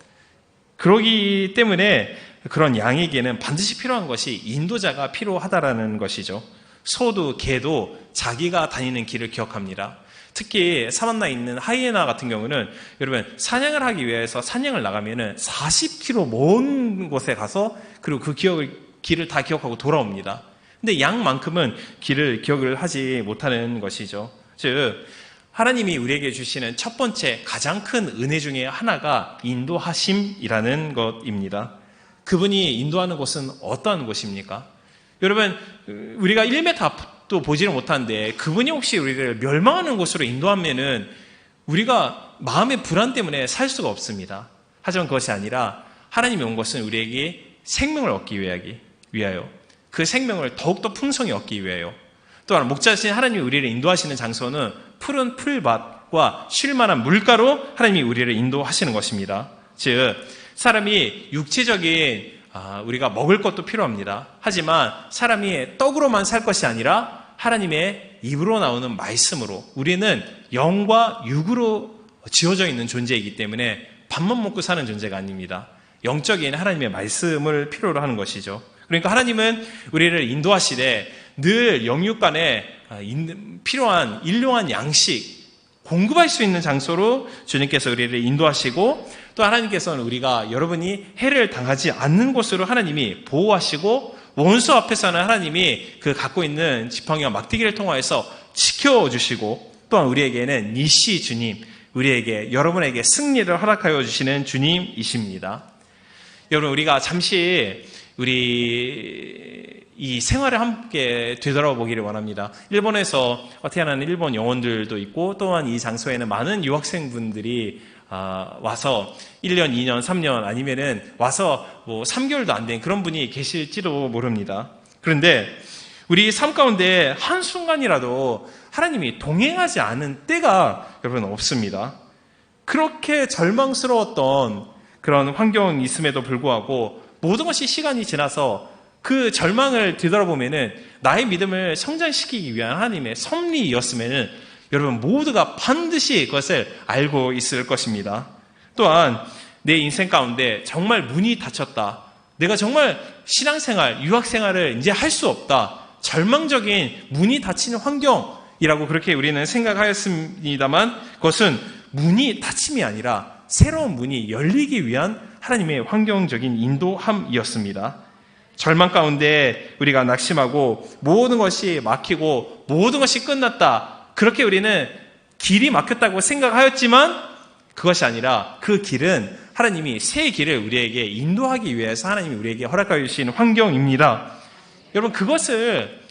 그러기 때문에 그런 양에게는 반드시 필요한 것이 인도자가 필요하다라는 것이죠. 소도 개도 자기가 다니는 길을 기억합니다. 특히 사반나에 있는 하이에나 같은 경우는 여러분 사냥을 하기 위해서 사냥을 나가면은 40km 먼 곳에 가서 그리고 그 길을 다 기억하고 돌아옵니다. 근데 양만큼은 길을 기억을 하지 못하는 것이죠. 즉 하나님이 우리에게 주시는 첫 번째 가장 큰 은혜 중에 하나가 인도하심이라는 것입니다. 그분이 인도하는 곳은 어떠한 곳입니까? 여러분 우리가 1m 또 보지를 못하는데 그분이 혹시 우리를 멸망하는 곳으로 인도하면은 우리가 마음의 불안 때문에 살 수가 없습니다. 하지만 그것이 아니라 하나님이 온 것은 우리에게 생명을 얻기 위하여 그 생명을 더욱더 풍성히 얻기 위하여 또한 목자신 하나님이 우리를 인도하시는 장소는 푸른 풀밭과 쉴만한 물가로 하나님이 우리를 인도하시는 것입니다. 즉 사람이 육체적인 우리가 먹을 것도 필요합니다. 하지만 사람이 떡으로만 살 것이 아니라 하나님의 입으로 나오는 말씀으로 우리는 영과 육으로 지어져 있는 존재이기 때문에 밥만 먹고 사는 존재가 아닙니다. 영적인 하나님의 말씀을 필요로 하는 것이죠. 그러니까 하나님은 우리를 인도하시되 늘 영육 간에 필요한 일용한 양식 공급할 수 있는 장소로 주님께서 우리를 인도하시고 또 하나님께서는 우리가 여러분이 해를 당하지 않는 곳으로 하나님이 보호하시고 원수 앞에서는 하나님이 그 갖고 있는 지팡이와 막대기를 통하여서 지켜주시고 또한 우리에게는 니시 주님, 우리에게 여러분에게 승리를 허락하여 주시는 주님이십니다. 여러분 우리가 잠시 우리 이 생활을 함께 되돌아보기를 원합니다. 일본에서 태어나는 일본 영혼들도 있고 또한 이 장소에는 많은 유학생분들이 와서 1년, 2년, 3년 아니면은 와서 뭐 3개월도 안 된 그런 분이 계실지도 모릅니다. 그런데 우리 삶 가운데 한순간이라도 하나님이 동행하지 않은 때가 여러분 없습니다. 그렇게 절망스러웠던 그런 환경이 있음에도 불구하고 모든 것이 시간이 지나서 그 절망을 뒤돌아보면은 나의 믿음을 성장시키기 위한 하나님의 섭리였으면은 여러분 모두가 반드시 그것을 알고 있을 것입니다. 또한 내 인생 가운데 정말 문이 닫혔다. 내가 정말 신앙생활, 유학생활을 이제 할 수 없다. 절망적인 문이 닫히는 환경이라고 그렇게 우리는 생각하였습니다만 그것은 문이 닫힘이 아니라 새로운 문이 열리기 위한 하나님의 환경적인 인도함이었습니다. 절망 가운데 우리가 낙심하고 모든 것이 막히고 모든 것이 끝났다. 그렇게 우리는 길이 막혔다고 생각하였지만 그것이 아니라 그 길은 하나님이 새 길을 우리에게 인도하기 위해서 하나님이 우리에게 허락하여 주신 환경입니다. 여러분 그것을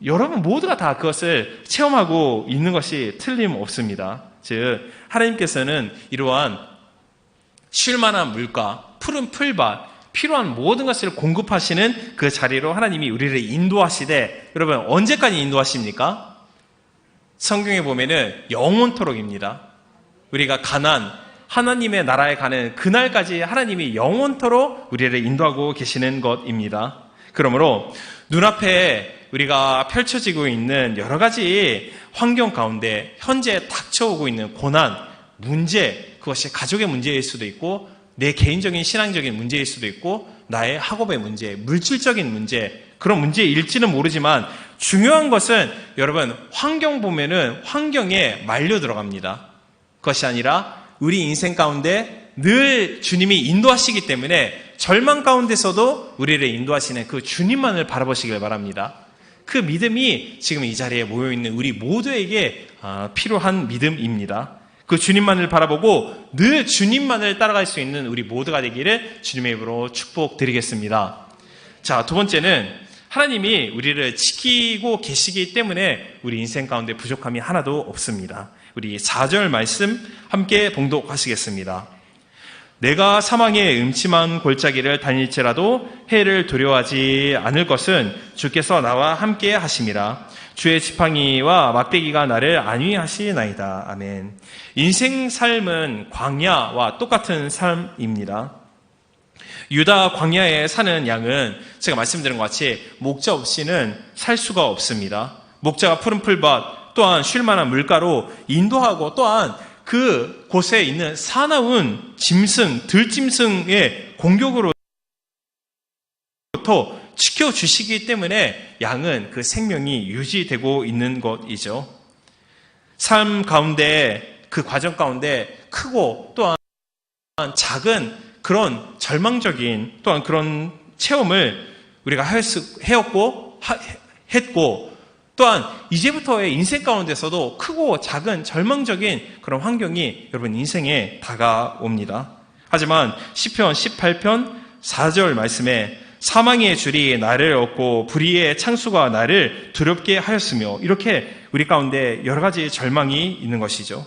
여러분 모두가 다 그것을 체험하고 있는 것이 틀림없습니다. 즉 하나님께서는 이러한 쉴만한 물가, 푸른 풀밭, 필요한 모든 것을 공급하시는 그 자리로 하나님이 우리를 인도하시되 여러분 언제까지 인도하십니까? 성경에 보면은 영원토록입니다. 우리가 가난 하나님의 나라에 가는 그날까지 하나님이 영원토록 우리를 인도하고 계시는 것입니다. 그러므로 눈앞에 우리가 펼쳐지고 있는 여러 가지 환경 가운데 현재 닥쳐오고 있는 고난, 문제, 그것이 가족의 문제일 수도 있고 내 개인적인 신앙적인 문제일 수도 있고 나의 학업의 문제, 물질적인 문제, 그런 문제일지는 모르지만 중요한 것은 여러분 환경 보면은 환경에 말려 들어갑니다. 그것이 아니라 우리 인생 가운데 늘 주님이 인도하시기 때문에 절망 가운데서도 우리를 인도하시는 그 주님만을 바라보시길 바랍니다. 그 믿음이 지금 이 자리에 모여있는 우리 모두에게 필요한 믿음입니다. 그 주님만을 바라보고 늘 주님만을 따라갈 수 있는 우리 모두가 되기를 주님의 이름으로 축복드리겠습니다. 자, 두 번째는 하나님이 우리를 지키고 계시기 때문에 우리 인생 가운데 부족함이 하나도 없습니다. 우리 4절 말씀 함께 봉독하시겠습니다. 내가 사망의 음침한 골짜기를 다닐지라도 해를 두려워하지 않을 것은 주께서 나와 함께 하심이라. 주의 지팡이와 막대기가 나를 안위하시나이다. 아멘. 인생 삶은 광야와 똑같은 삶입니다. 유다 광야에 사는 양은 제가 말씀드린 것 같이 목자 없이는 살 수가 없습니다. 목자가 푸른 풀밭 또한 쉴만한 물가로 인도하고 또한 그 곳에 있는 사나운 짐승, 들짐승의 공격으로부터 지켜주시기 때문에 양은 그 생명이 유지되고 있는 것이죠. 삶 가운데 그 과정 가운데 크고 또한 작은 그런 절망적인 또한 그런 체험을 우리가 했고 또한 이제부터의 인생 가운데서도 크고 작은 절망적인 그런 환경이 여러분 인생에 다가옵니다. 하지만 시편 18편 4절 말씀에 사망의 줄이 나를 얻고 불의의 창수가 나를 두렵게 하였으며, 이렇게 우리 가운데 여러 가지 절망이 있는 것이죠.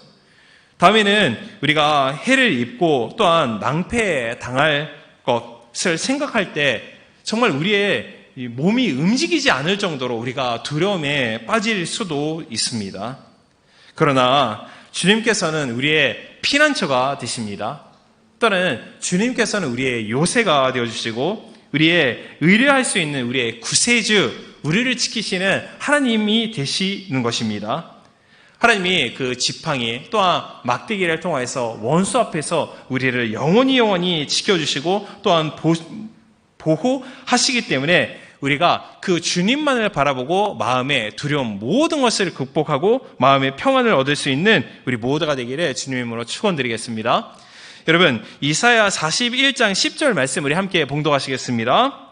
다음에는 우리가 해를 입고 또한 낭패당할 것을 생각할 때 정말 우리의 몸이 움직이지 않을 정도로 우리가 두려움에 빠질 수도 있습니다. 그러나 주님께서는 우리의 피난처가 되십니다. 또는 주님께서는 우리의 요새가 되어주시고 우리의 의뢰할 수 있는 우리의 구세주, 우리를 지키시는 하나님이 되시는 것입니다. 하나님이 그 지팡이 또한 막대기를 통해서 원수 앞에서 우리를 영원히 지켜주시고 또한 보호하시기 때문에 우리가 그 주님만을 바라보고 마음의 두려움 모든 것을 극복하고 마음의 평안을 얻을 수 있는 우리 모두가 되기를 주님의 이름으로 축원드리겠습니다. 여러분, 이사야 41장 10절 말씀 우리 함께 봉독하시겠습니다.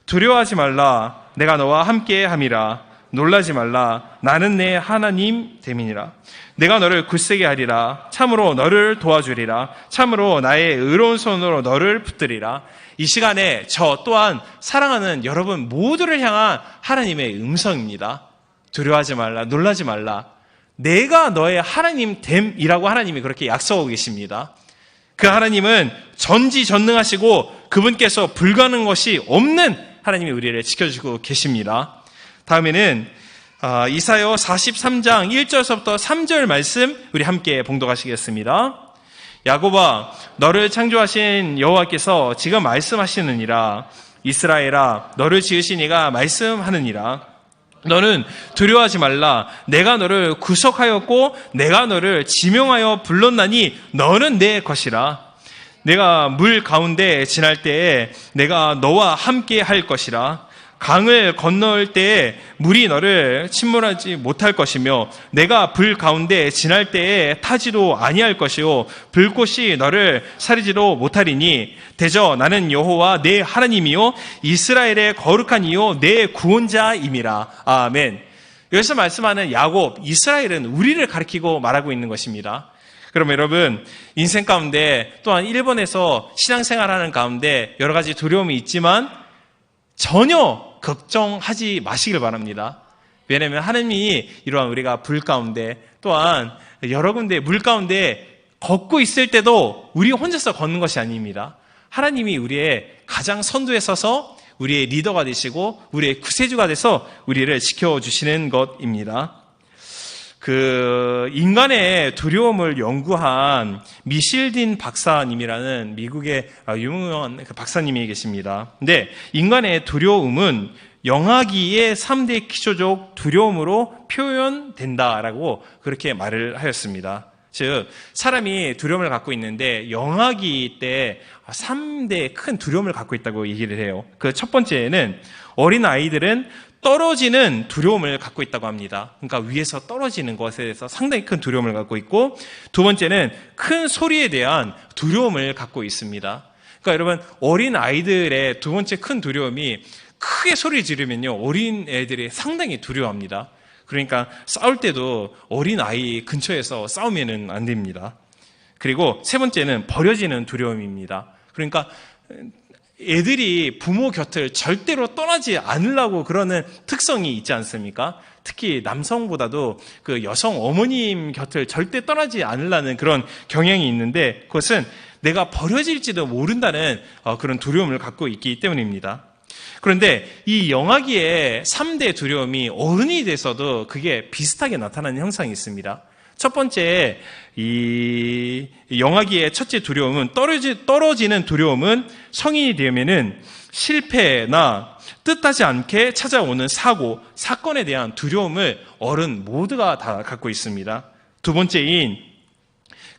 두려워하지 말라, 내가 너와 함께 함이라. 놀라지 말라, 나는 내 하나님 됨이니라. 내가 너를 굳세게 하리라. 참으로 너를 도와주리라. 참으로 나의 의로운 손으로 너를 붙들리라. 이 시간에 저 또한 사랑하는 여러분 모두를 향한 하나님의 음성입니다. 두려워하지 말라, 놀라지 말라. 내가 너의 하나님 됨이라고 하나님이 그렇게 약속하고 계십니다. 그 하나님은 전지전능하시고 그분께서 불가능한 것이 없는 하나님이 우리를 지켜주고 계십니다. 다음에는 이사야 43장 1절서부터 3절 말씀 우리 함께 봉독하시겠습니다. 야곱아, 너를 창조하신 여호와께서 지금 말씀하시느니라. 이스라엘아, 너를 지으신 이가 말씀하느니라. 너는 두려워하지 말라. 내가 너를 구속하였고 내가 너를 지명하여 불렀나니 너는 내 것이라. 내가 물 가운데 지날 때에 내가 너와 함께 할 것이라. 강을 건널 때에 물이 너를 침몰하지 못할 것이며 내가 불 가운데 지날 때에 타지도 아니할 것이요 불꽃이 너를 사리지도 못하리니 대저 나는 여호와 내 하나님이요 이스라엘의 거룩한 이요 내 구원자임이라. 아멘. 여기서 말씀하는 야곱, 이스라엘은 우리를 가리키고 말하고 있는 것입니다. 그럼 여러분, 인생 가운데 또한 일본에서 신앙생활하는 가운데 여러 가지 두려움이 있지만 전혀 걱정하지 마시길 바랍니다. 왜냐하면 하나님이 이러한 우리가 불 가운데 또한 여러 군데 물 가운데 걷고 있을 때도 우리 혼자서 걷는 것이 아닙니다. 하나님이 우리의 가장 선두에 서서 우리의 리더가 되시고 우리의 구세주가 돼서 우리를 지켜주시는 것입니다. 그 인간의 두려움을 연구한 미실딘 박사님이라는 미국의 유명한 박사님이 계십니다. 근데 인간의 두려움은 영아기의 3대 기초적 두려움으로 표현된다라고 그렇게 말을 하였습니다. 즉 사람이 두려움을 갖고 있는데 영아기 때 3대 큰 두려움을 갖고 있다고 얘기를 해요. 그 첫 번째는 어린 아이들은 떨어지는 두려움을 갖고 있다고 합니다. 그러니까 위에서 떨어지는 것에 대해서 상당히 큰 두려움을 갖고 있고, 두 번째는 큰 소리에 대한 두려움을 갖고 있습니다. 그러니까 여러분, 어린 아이들의 두 번째 큰 두려움이 크게 소리 지르면요, 어린 애들이 상당히 두려워합니다. 그러니까 싸울 때도 어린 아이 근처에서 싸우면은 안 됩니다. 그리고 세 번째는 버려지는 두려움입니다. 그러니까 애들이 부모 곁을 절대로 떠나지 않으려고 그러는 특성이 있지 않습니까? 특히 남성보다도 그 여성 어머님 곁을 절대 떠나지 않으려는 그런 경향이 있는데, 그것은 내가 버려질지도 모른다는 그런 두려움을 갖고 있기 때문입니다. 그런데 이 영아기의 3대 두려움이 어른이 돼서도 그게 비슷하게 나타나는 형상이 있습니다. 첫 번째, 이 영아기의 첫째 두려움은 떨어지는 두려움은 성인이 되면은 실패나 뜻하지 않게 찾아오는 사고, 사건에 대한 두려움을 어른 모두가 다 갖고 있습니다. 두 번째인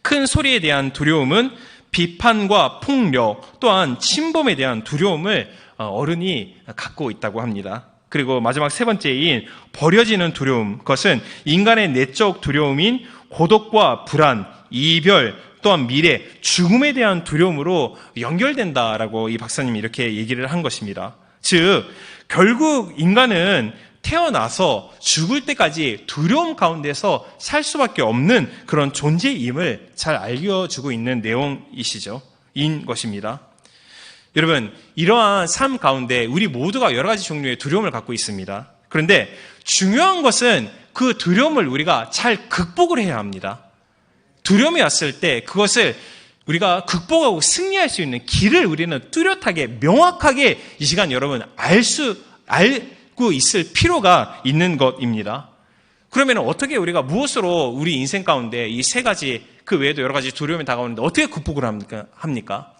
큰 소리에 대한 두려움은 비판과 폭력 또한 침범에 대한 두려움을 어른이 갖고 있다고 합니다. 그리고 마지막 세 번째인 버려지는 두려움, 그것은 인간의 내적 두려움인 고독과 불안, 이별, 또한 미래, 죽음에 대한 두려움으로 연결된다라고 이 박사님이 이렇게 얘기를 한 것입니다. 즉, 결국 인간은 태어나서 죽을 때까지 두려움 가운데서 살 수밖에 없는 그런 존재임을 잘 알려주고 있는 내용이시죠. 인 것입니다. 여러분, 이러한 삶 가운데 우리 모두가 여러 가지 종류의 두려움을 갖고 있습니다. 그런데 중요한 것은 그 두려움을 우리가 잘 극복을 해야 합니다. 두려움이 왔을 때 그것을 우리가 극복하고 승리할 수 있는 길을 우리는 뚜렷하게 명확하게 이 시간 여러분 알고 있을 필요가 있는 것입니다. 그러면 어떻게 우리가 무엇으로 우리 인생 가운데 이 세 가지 그 외에도 여러 가지 두려움이 다가오는데 어떻게 극복을 합니까?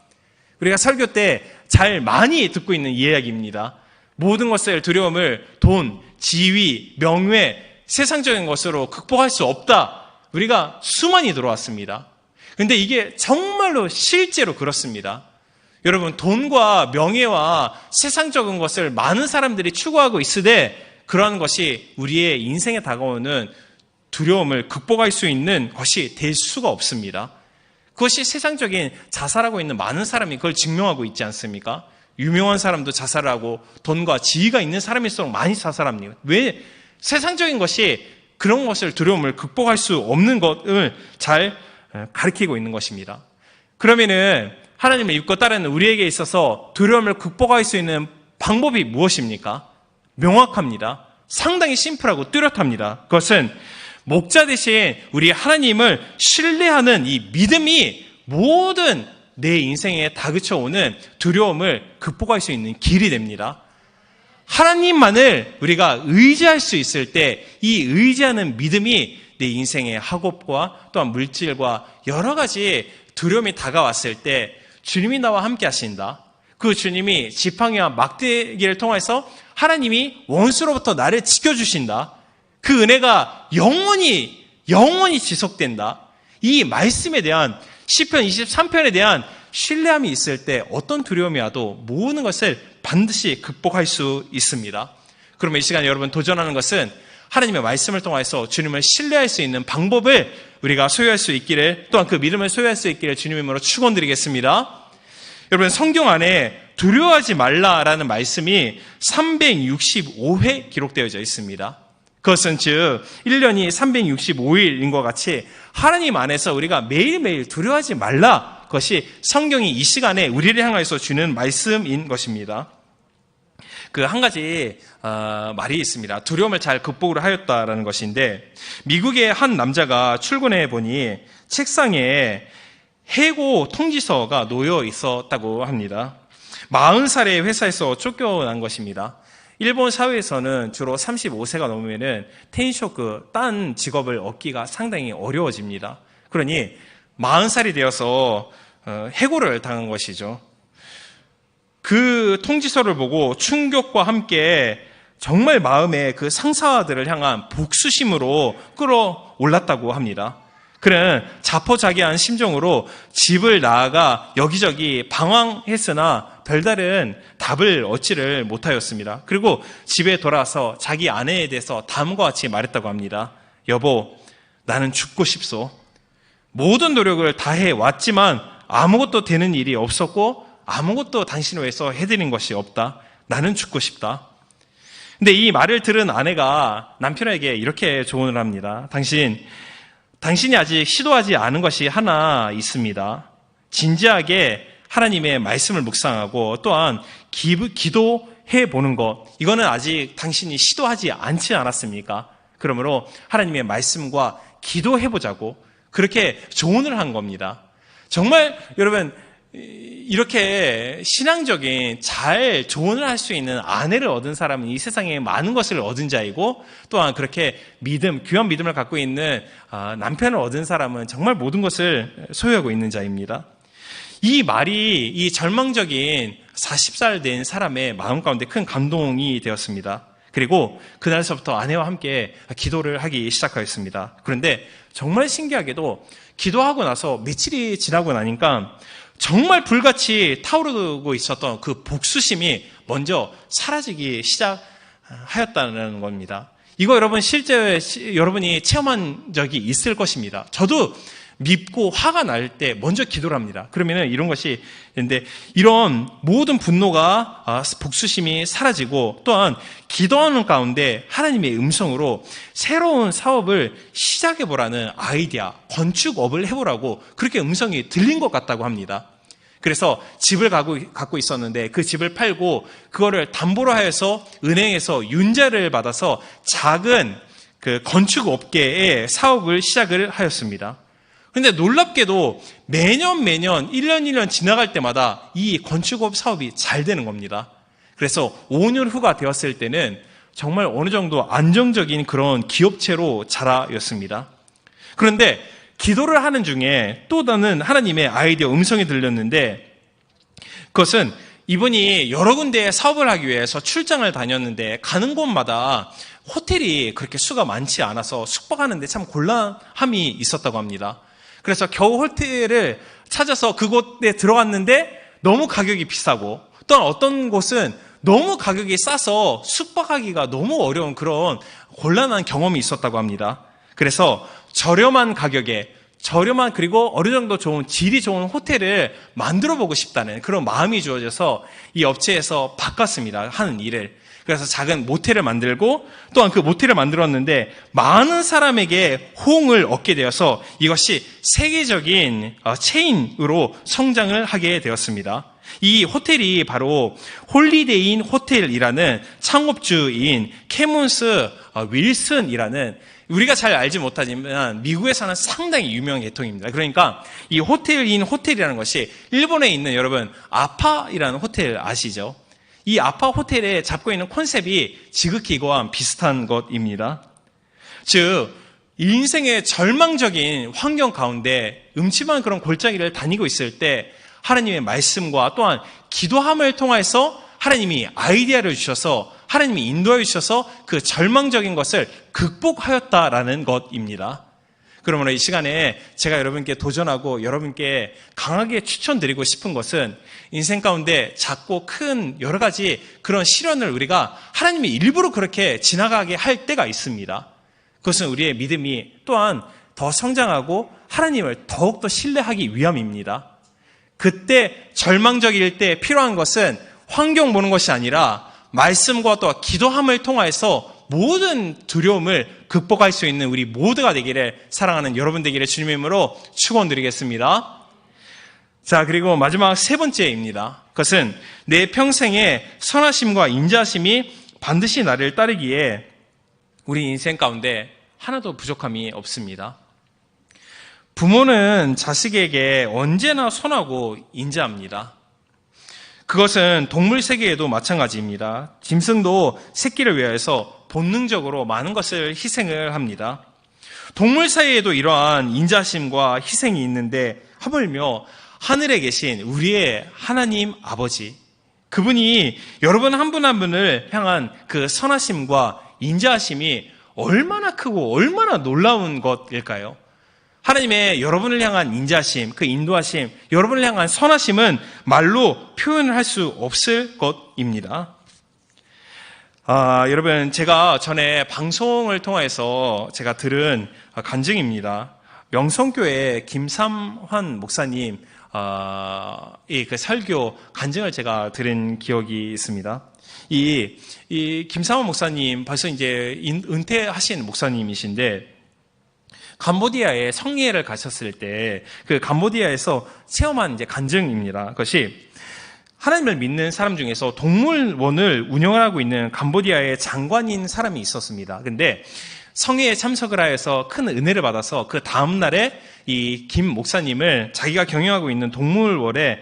우리가 설교 때 잘 많이 듣고 있는 이야기입니다. 모든 것을 두려움을 돈, 지위, 명예, 세상적인 것으로 극복할 수 없다. 우리가 수많이 들어왔습니다. 근데 이게 정말로 실제로 그렇습니다. 여러분, 돈과 명예와 세상적인 것을 많은 사람들이 추구하고 있으되 그러한 것이 우리의 인생에 다가오는 두려움을 극복할 수 있는 것이 될 수가 없습니다. 그것이 세상적인 자살하고 있는 많은 사람이 그걸 증명하고 있지 않습니까? 유명한 사람도 자살하고 돈과 지위가 있는 사람일수록 많이 자살합니다. 왜? 세상적인 것이 그런 것을 두려움을 극복할 수 없는 것을 잘 가르치고 있는 것입니다. 그러면은 하나님을 믿고 따르는 우리에게 있어서 두려움을 극복할 수 있는 방법이 무엇입니까? 명확합니다. 상당히 심플하고 뚜렷합니다. 그것은 목자 대신 우리 하나님을 신뢰하는 이 믿음이 모든 내 인생에 다그쳐오는 두려움을 극복할 수 있는 길이 됩니다. 하나님만을 우리가 의지할 수 있을 때 이 의지하는 믿음이 내 인생의 학업과 또한 물질과 여러 가지 두려움이 다가왔을 때 주님이 나와 함께 하신다. 그 주님이 지팡이와 막대기를 통해서 하나님이 원수로부터 나를 지켜주신다. 그 은혜가 영원히 지속된다. 이 말씀에 대한 시편 23편에 대한 신뢰함이 있을 때 어떤 두려움이 와도 모든 것을 반드시 극복할 수 있습니다. 그러면 이 시간 여러분 도전하는 것은 하나님의 말씀을 통해서 주님을 신뢰할 수 있는 방법을 우리가 소유할 수 있기를, 또한 그 믿음을 소유할 수 있기를 주님의 이름으로 축원드리겠습니다. 여러분, 성경 안에 두려워하지 말라라는 말씀이 365회 기록되어져 있습니다. 그것은 즉 1년이 365일인 것 같이 하나님 안에서 우리가 매일매일 두려워하지 말라, 그것이 성경이 이 시간에 우리를 향해서 주는 말씀인 것입니다. 그 한 가지 말이 있습니다. 두려움을 잘 극복을 하였다라는 것인데, 미국의 한 남자가 출근해 보니 책상에 해고 통지서가 놓여 있었다고 합니다. 40살의 회사에서 쫓겨난 것입니다. 일본 사회에서는 주로 35세가 넘으면은 텐쇼크, 딴 직업을 얻기가 상당히 어려워집니다. 그러니 40살이 되어서 해고를 당한 것이죠. 그 통지서를 보고 충격과 함께 정말 마음에 그 상사들을 향한 복수심으로 끌어올랐다고 합니다. 그는 자포자기한 심정으로 집을 나아가 여기저기 방황했으나 별다른 답을 얻지를 못하였습니다. 그리고 집에 돌아와서 자기 아내에 대해서 다음과 같이 말했다고 합니다. 여보, 나는 죽고 싶소. 모든 노력을 다해 왔지만 아무것도 되는 일이 없었고 아무것도 당신을 위해서 해드린 것이 없다. 나는 죽고 싶다. 근데 이 말을 들은 아내가 남편에게 이렇게 조언을 합니다. 당신이 아직 시도하지 않은 것이 하나 있습니다. 진지하게 하나님의 말씀을 묵상하고 또한 기도해 보는 것, 이거는 아직 당신이 시도하지 않지 않았습니까? 그러므로 하나님의 말씀과 기도해 보자고 그렇게 조언을 한 겁니다. 정말 여러분, 이렇게 신앙적인 잘 조언을 할 수 있는 아내를 얻은 사람은 이 세상에 많은 것을 얻은 자이고, 또한 그렇게 귀한 믿음을 갖고 있는 남편을 얻은 사람은 정말 모든 것을 소유하고 있는 자입니다. 이 말이 이 절망적인 40살 된 사람의 마음 가운데 큰 감동이 되었습니다. 그리고 그날서부터 아내와 함께 기도를 하기 시작하였습니다. 그런데 정말 신기하게도 기도하고 나서 며칠이 지나고 나니까 정말 불같이 타오르고 있었던 그 복수심이 먼저 사라지기 시작하였다는 겁니다. 이거 여러분 실제 여러분이 체험한 적이 있을 것입니다. 저도 밉고 화가 날 때 먼저 기도를 합니다. 그러면은 이런 것이 있는데, 이런 모든 분노가 복수심이 사라지고, 또한 기도하는 가운데 하나님의 음성으로 새로운 사업을 시작해보라는 아이디어, 건축업을 해보라고 그렇게 음성이 들린 것 같다고 합니다. 그래서 집을 갖고 있었는데 그 집을 팔고 그거를 담보로 하여서 은행에서 융자를 받아서 작은 그 건축 업계의 사업을 시작을 하였습니다. 그런데 놀랍게도 매년 1년 지나갈 때마다 이 건축업 사업이 잘 되는 겁니다. 그래서 5년 후가 되었을 때는 정말 어느 정도 안정적인 그런 기업체로 자라였습니다. 그런데 기도를 하는 중에 또 다른 하나님의 아이디어 음성이 들렸는데 그것은 이분이 여러 군데에 사업을 하기 위해서 출장을 다녔는데 가는 곳마다 호텔이 그렇게 수가 많지 않아서 숙박하는데 참 곤란함이 있었다고 합니다. 그래서 겨우 호텔을 찾아서 그곳에 들어갔는데 너무 가격이 비싸고 또한 어떤 곳은 너무 가격이 싸서 숙박하기가 너무 어려운 그런 곤란한 경험이 있었다고 합니다. 그래서 저렴한 가격에 저렴한 그리고 어느 정도 좋은 질이 좋은 호텔을 만들어 보고 싶다는 그런 마음이 주어져서 이 업체에서 바꿨습니다. 하는 일을. 그래서 작은 모텔을 만들고 또한 그 모텔을 만들었는데 많은 사람에게 호응을 얻게 되어서 이것이 세계적인 체인으로 성장을 하게 되었습니다. 이 호텔이 바로 홀리데이 인 호텔이라는 창업주인 캐문스 윌슨이라는 우리가 잘 알지 못하지만 미국에서는 상당히 유명한 계통입니다. 그러니까 이 호텔인 호텔이라는 것이 일본에 있는 여러분 아파이라는 호텔 아시죠? 이 아파 호텔에 잡고 있는 컨셉이 지극히 이거와 비슷한 것입니다. 즉 인생의 절망적인 환경 가운데 음침한 그런 골짜기를 다니고 있을 때 하나님의 말씀과 또한 기도함을 통해서 하나님이 아이디어를 주셔서 하나님이 인도해 주셔서 그 절망적인 것을 극복하였다라는 것입니다. 그러므로 이 시간에 제가 여러분께 도전하고 여러분께 강하게 추천드리고 싶은 것은 인생 가운데 작고 큰 여러 가지 그런 시련을 우리가 하나님이 일부러 그렇게 지나가게 할 때가 있습니다. 그것은 우리의 믿음이 또한 더 성장하고 하나님을 더욱더 신뢰하기 위함입니다. 그때 절망적일 때 필요한 것은 환경 보는 것이 아니라 말씀과 또 기도함을 통해서 모든 두려움을 극복할 수 있는 우리 모두가 되기를 사랑하는 여러분 되기를 주님의 이름으로 축원드리겠습니다. 자, 그리고 마지막 세 번째입니다. 그것은 내 평생의 선하심과 인자심이 반드시 나를 따르기에 우리 인생 가운데 하나도 부족함이 없습니다. 부모는 자식에게 언제나 선하고 인자합니다. 그것은 동물 세계에도 마찬가지입니다. 짐승도 새끼를 위해서 본능적으로 많은 것을 희생을 합니다. 동물 사이에도 이러한 인자심과 희생이 있는데 하물며 하늘에 계신 우리의 하나님 아버지, 그분이 여러분 한 분 한 분을 향한 그 선하심과 인자하심이 얼마나 크고 얼마나 놀라운 것일까요? 하나님의 여러분을 향한 인자심, 그 인도하심, 여러분을 향한 선하심은 말로 표현을 할 수 없을 것입니다. 여러분, 제가 전에 방송을 통해서 제가 들은 간증입니다. 명성교회 김삼환 목사님, 그 설교 간증을 제가 들은 기억이 있습니다. 이 김삼환 목사님 벌써 이제 은퇴하신 목사님이신데, 캄보디아에 성례를 가셨을 때 그 캄보디아에서 체험한 이제 간증입니다. 그것이 하나님을 믿는 사람 중에서 동물원을 운영하고 있는 캄보디아의 장관인 사람이 있었습니다. 근데 성회에 참석을 하여서 큰 은혜를 받아서 그 다음 날에 이 김 목사님을 자기가 경영하고 있는 동물원에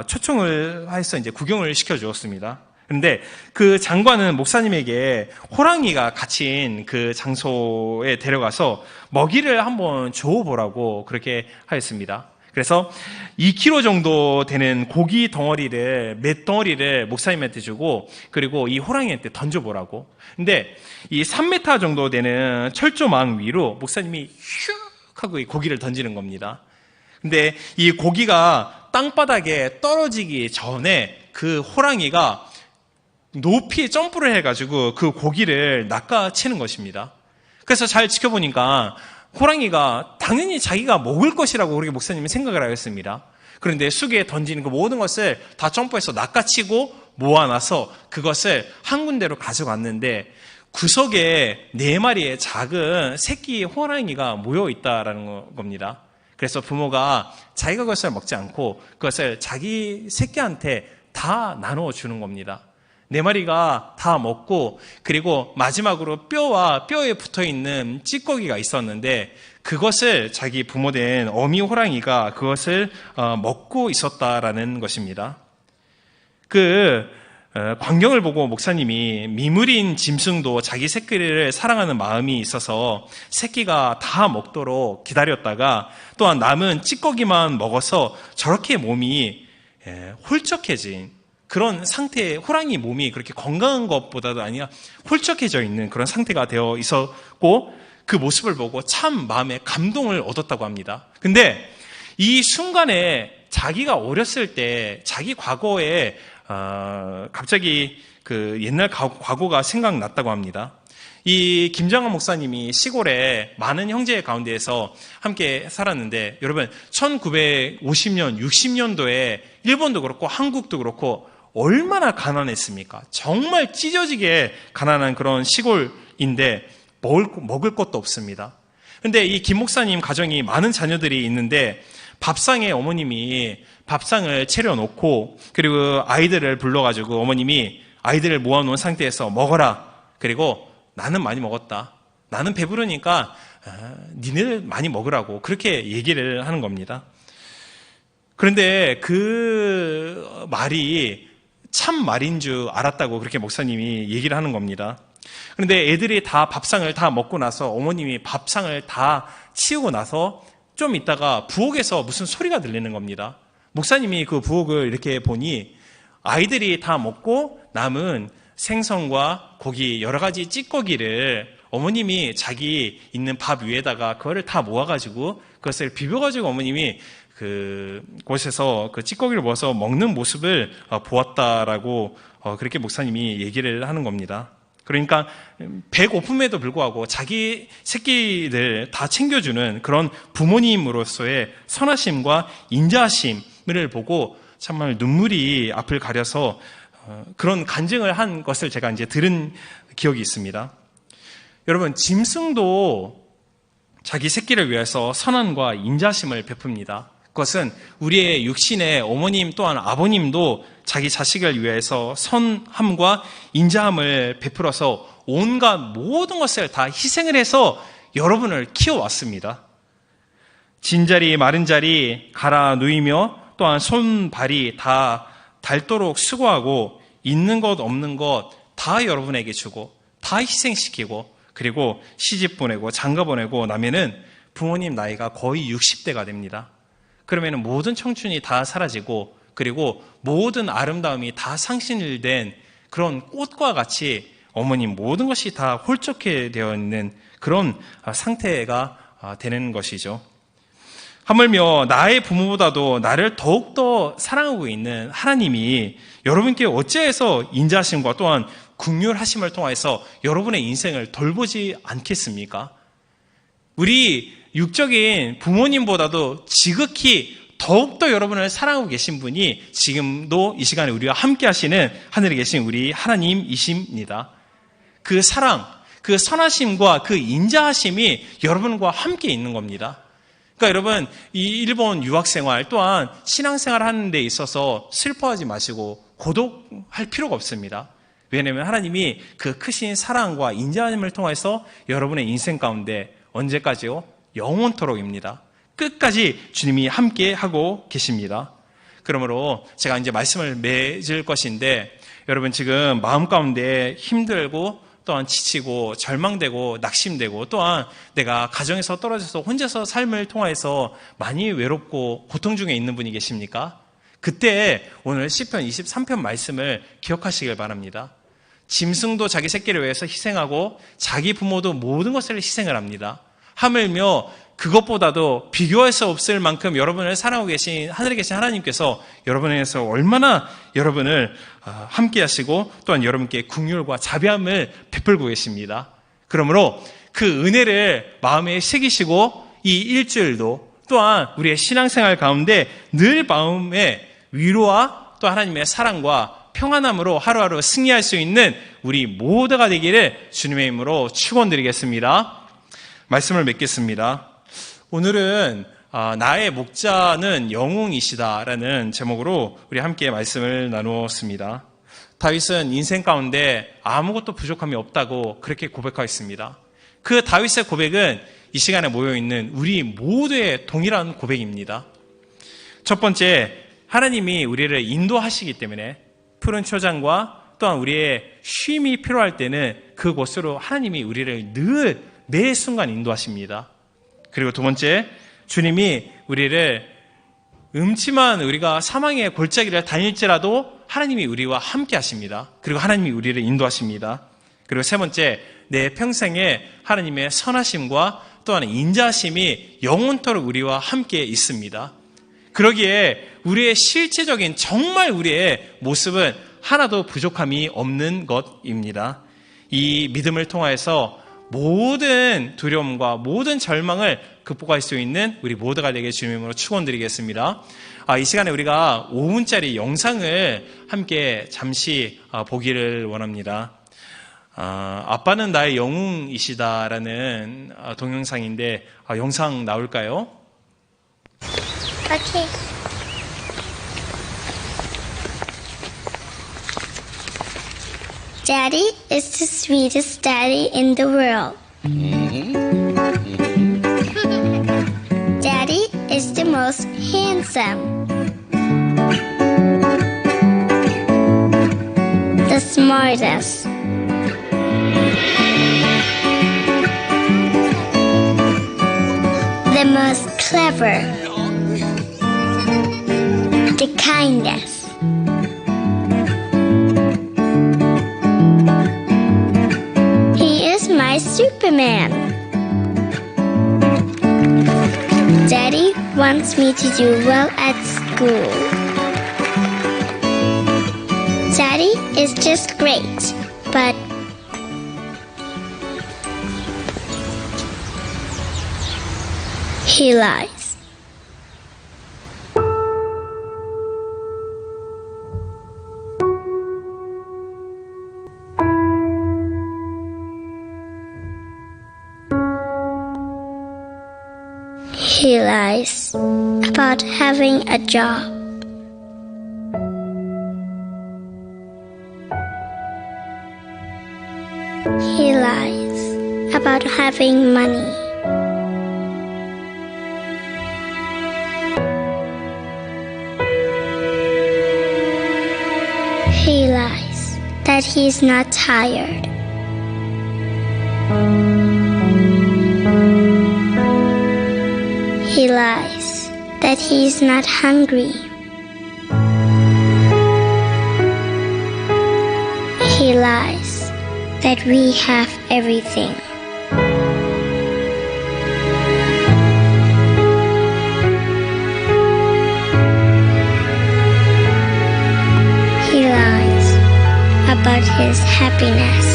초청을 해서 이제 구경을 시켜 주었습니다. 근데 그 장관은 목사님에게 호랑이가 갇힌 그 장소에 데려가서 먹이를 한번 줘보라고 그렇게 하였습니다. 그래서 2kg 정도 되는 고기 덩어리를, 몇 덩어리를 목사님한테 주고, 그리고 이 호랑이한테 던져보라고. 근데 이 3m 정도 되는 철조망 위로 목사님이 슉 하고 이 고기를 던지는 겁니다. 근데 이 고기가 땅바닥에 떨어지기 전에 그 호랑이가 높이 점프를 해가지고 그 고기를 낚아채는 것입니다. 그래서 잘 지켜보니까 호랑이가 당연히 자기가 먹을 것이라고 우리 목사님이 생각을 하였습니다. 그런데 쑥에 던지는 그 모든 것을 다 점프해서 낚아치고 모아놔서 그것을 한 군데로 가져갔는데 구석에 4마리의 작은 새끼 호랑이가 모여 있다라는 겁니다. 그래서 부모가 자기가 그것을 먹지 않고 그것을 자기 새끼한테 다 나눠주는 겁니다. 네 마리가 다 먹고 그리고 마지막으로 뼈와 뼈에 붙어있는 찌꺼기가 있었는데 그것을 자기 부모된 어미 호랑이가 그것을 먹고 있었다라는 것입니다. 광경을 보고 목사님이 미물인 짐승도 자기 새끼를 사랑하는 마음이 있어서 새끼가 다 먹도록 기다렸다가 또한 남은 찌꺼기만 먹어서 저렇게 몸이 홀쭉해진 그런 상태의 호랑이 몸이 그렇게 건강한 것보다도 아니라 홀쭉해져 있는 그런 상태가 되어 있었고 그 모습을 보고 참 마음에 감동을 얻었다고 합니다. 근데 이 순간에 자기가 어렸을 때 자기 과거에 갑자기 그 옛날 과거가 생각났다고 합니다. 이 김정환 목사님이 시골에 많은 형제 가운데에서 함께 살았는데 여러분 1950년, 60년도에 일본도 그렇고 한국도 그렇고 얼마나 가난했습니까? 정말 찢어지게 가난한 그런 시골인데 먹을 것도 없습니다. 근데 이 김 목사님 가정이 많은 자녀들이 있는데 밥상에 어머님이 밥상을 차려놓고 그리고 아이들을 불러가지고 어머님이 아이들을 모아놓은 상태에서 먹어라. 그리고 나는 많이 먹었다. 나는 배부르니까 니네들 많이 먹으라고 그렇게 얘기를 하는 겁니다. 그런데 그 말이 참 말인 줄 알았다고 그렇게 목사님이 얘기를 하는 겁니다. 그런데 애들이 다 밥상을 다 먹고 나서 어머님이 밥상을 다 치우고 나서 좀 있다가 부엌에서 무슨 소리가 들리는 겁니다. 목사님이 그 부엌을 이렇게 보니 아이들이 다 먹고 남은 생선과 고기 여러 가지 찌꺼기를 어머님이 자기 있는 밥 위에다가 그거를 다 모아가지고 그것을 비벼가지고 어머님이 그곳에서 그 찌꺼기를 모아서 먹는 모습을 보았다라고 그렇게 목사님이 얘기를 하는 겁니다. 그러니까 배고픔에도 불구하고 자기 새끼들 다 챙겨주는 그런 부모님으로서의 선하심과 인자하심을 보고 정말 눈물이 앞을 가려서 그런 간증을 한 것을 제가 이제 들은 기억이 있습니다. 여러분, 짐승도 자기 새끼를 위해서 선함과 인자심을 베풉니다. 그것은 우리의 육신의 어머님 또한 아버님도 자기 자식을 위해서 선함과 인자함을 베풀어서 온갖 모든 것을 다 희생을 해서 여러분을 키워왔습니다. 진자리 마른 자리 갈아 누이며 또한 손발이 다 닳도록 수고하고 있는 것 없는 것 다 여러분에게 주고 다 희생시키고 그리고 시집 보내고 장가 보내고 나면은 부모님 나이가 거의 60대가 됩니다. 그러면은 모든 청춘이 다 사라지고 그리고 모든 아름다움이 다 상실된 그런 꽃과 같이 어머님 모든 것이 다 홀쭉해 되어 있는 그런 상태가 되는 것이죠. 하물며 나의 부모보다도 나를 더욱더 사랑하고 있는 하나님이 여러분께 어찌해서 인자하심과 또한 긍휼하심을 통해서 여러분의 인생을 돌보지 않겠습니까? 우리 육적인 부모님보다도 지극히 더욱더 여러분을 사랑하고 계신 분이 지금도 이 시간에 우리와 함께 하시는 하늘에 계신 우리 하나님이십니다. 그 사랑, 그 선하심과 그 인자하심이 여러분과 함께 있는 겁니다. 그러니까 여러분, 이 일본 유학생활 또한 신앙생활 하는 데 있어서 슬퍼하지 마시고 고독할 필요가 없습니다. 왜냐하면 하나님이 그 크신 사랑과 인자함을 통해서 여러분의 인생 가운데 언제까지요? 영원토록입니다. 끝까지 주님이 함께 하고 계십니다. 그러므로 제가 이제 말씀을 맺을 것인데 여러분 지금 마음 가운데 힘들고 또한 지치고 절망되고 낙심되고 또한 내가 가정에서 떨어져서 혼자서 삶을 통해서 많이 외롭고 고통 중에 있는 분이 계십니까? 그때 오늘 시편 23편 말씀을 기억하시길 바랍니다. 짐승도 자기 새끼를 위해서 희생하고 자기 부모도 모든 것을 희생을 합니다. 하물며 그것보다도 비교할 수 없을 만큼 여러분을 사랑하고 계신 하늘에 계신 하나님께서 여러분에게서 얼마나 여러분을 함께 하시고 또한 여러분께 긍휼과 자비함을 베풀고 계십니다. 그러므로 그 은혜를 마음에 새기시고 이 일주일도 또한 우리의 신앙생활 가운데 늘 마음에 위로와 또 하나님의 사랑과 평안함으로 하루하루 승리할 수 있는 우리 모두가 되기를 주님의 이름으로 축원드리겠습니다. 말씀을 맺겠습니다. 오늘은 나의 목자는 영웅이시다라는 제목으로 우리 함께 말씀을 나누었습니다. 다윗은 인생 가운데 아무것도 부족함이 없다고 그렇게 고백하였습니다. 그 다윗의 고백은 이 시간에 모여있는 우리 모두의 동일한 고백입니다. 첫 번째, 하나님이 우리를 인도하시기 때문에 푸른 초장과 또한 우리의 쉼이 필요할 때는 그곳으로 하나님이 우리를 늘 매 순간 인도하십니다. 그리고 두 번째, 주님이 우리를 음침한 우리가 사망의 골짜기를 다닐지라도 하나님이 우리와 함께 하십니다. 그리고 하나님이 우리를 인도하십니다. 그리고 세 번째, 내 평생에 하나님의 선하심과 또한 인자하심이 영원토록 우리와 함께 있습니다. 그러기에 우리의 실체적인 정말 우리의 모습은 하나도 부족함이 없는 것입니다. 이 믿음을 통하여서 모든 두려움과 모든 절망을 극복할 수 있는 우리 모두가 되게 주님으로 축원드리겠습니다. 이 시간에 우리가 5분짜리 영상을 함께 잠시 보기를 원합니다. 아빠는 나의 영웅이시다라는 동영상인데 영상 나올까요? Okay. Daddy is the sweetest daddy in the world. Daddy is the most handsome, the smartest, the most clever, the kindest. He is my Superman. Daddy wants me to do well at school. Daddy is just great, but he lies. He lies about having a job. He lies about having money. He lies that he's not tired. He lies that he's not hungry. He lies that we have everything. He lies about his happiness.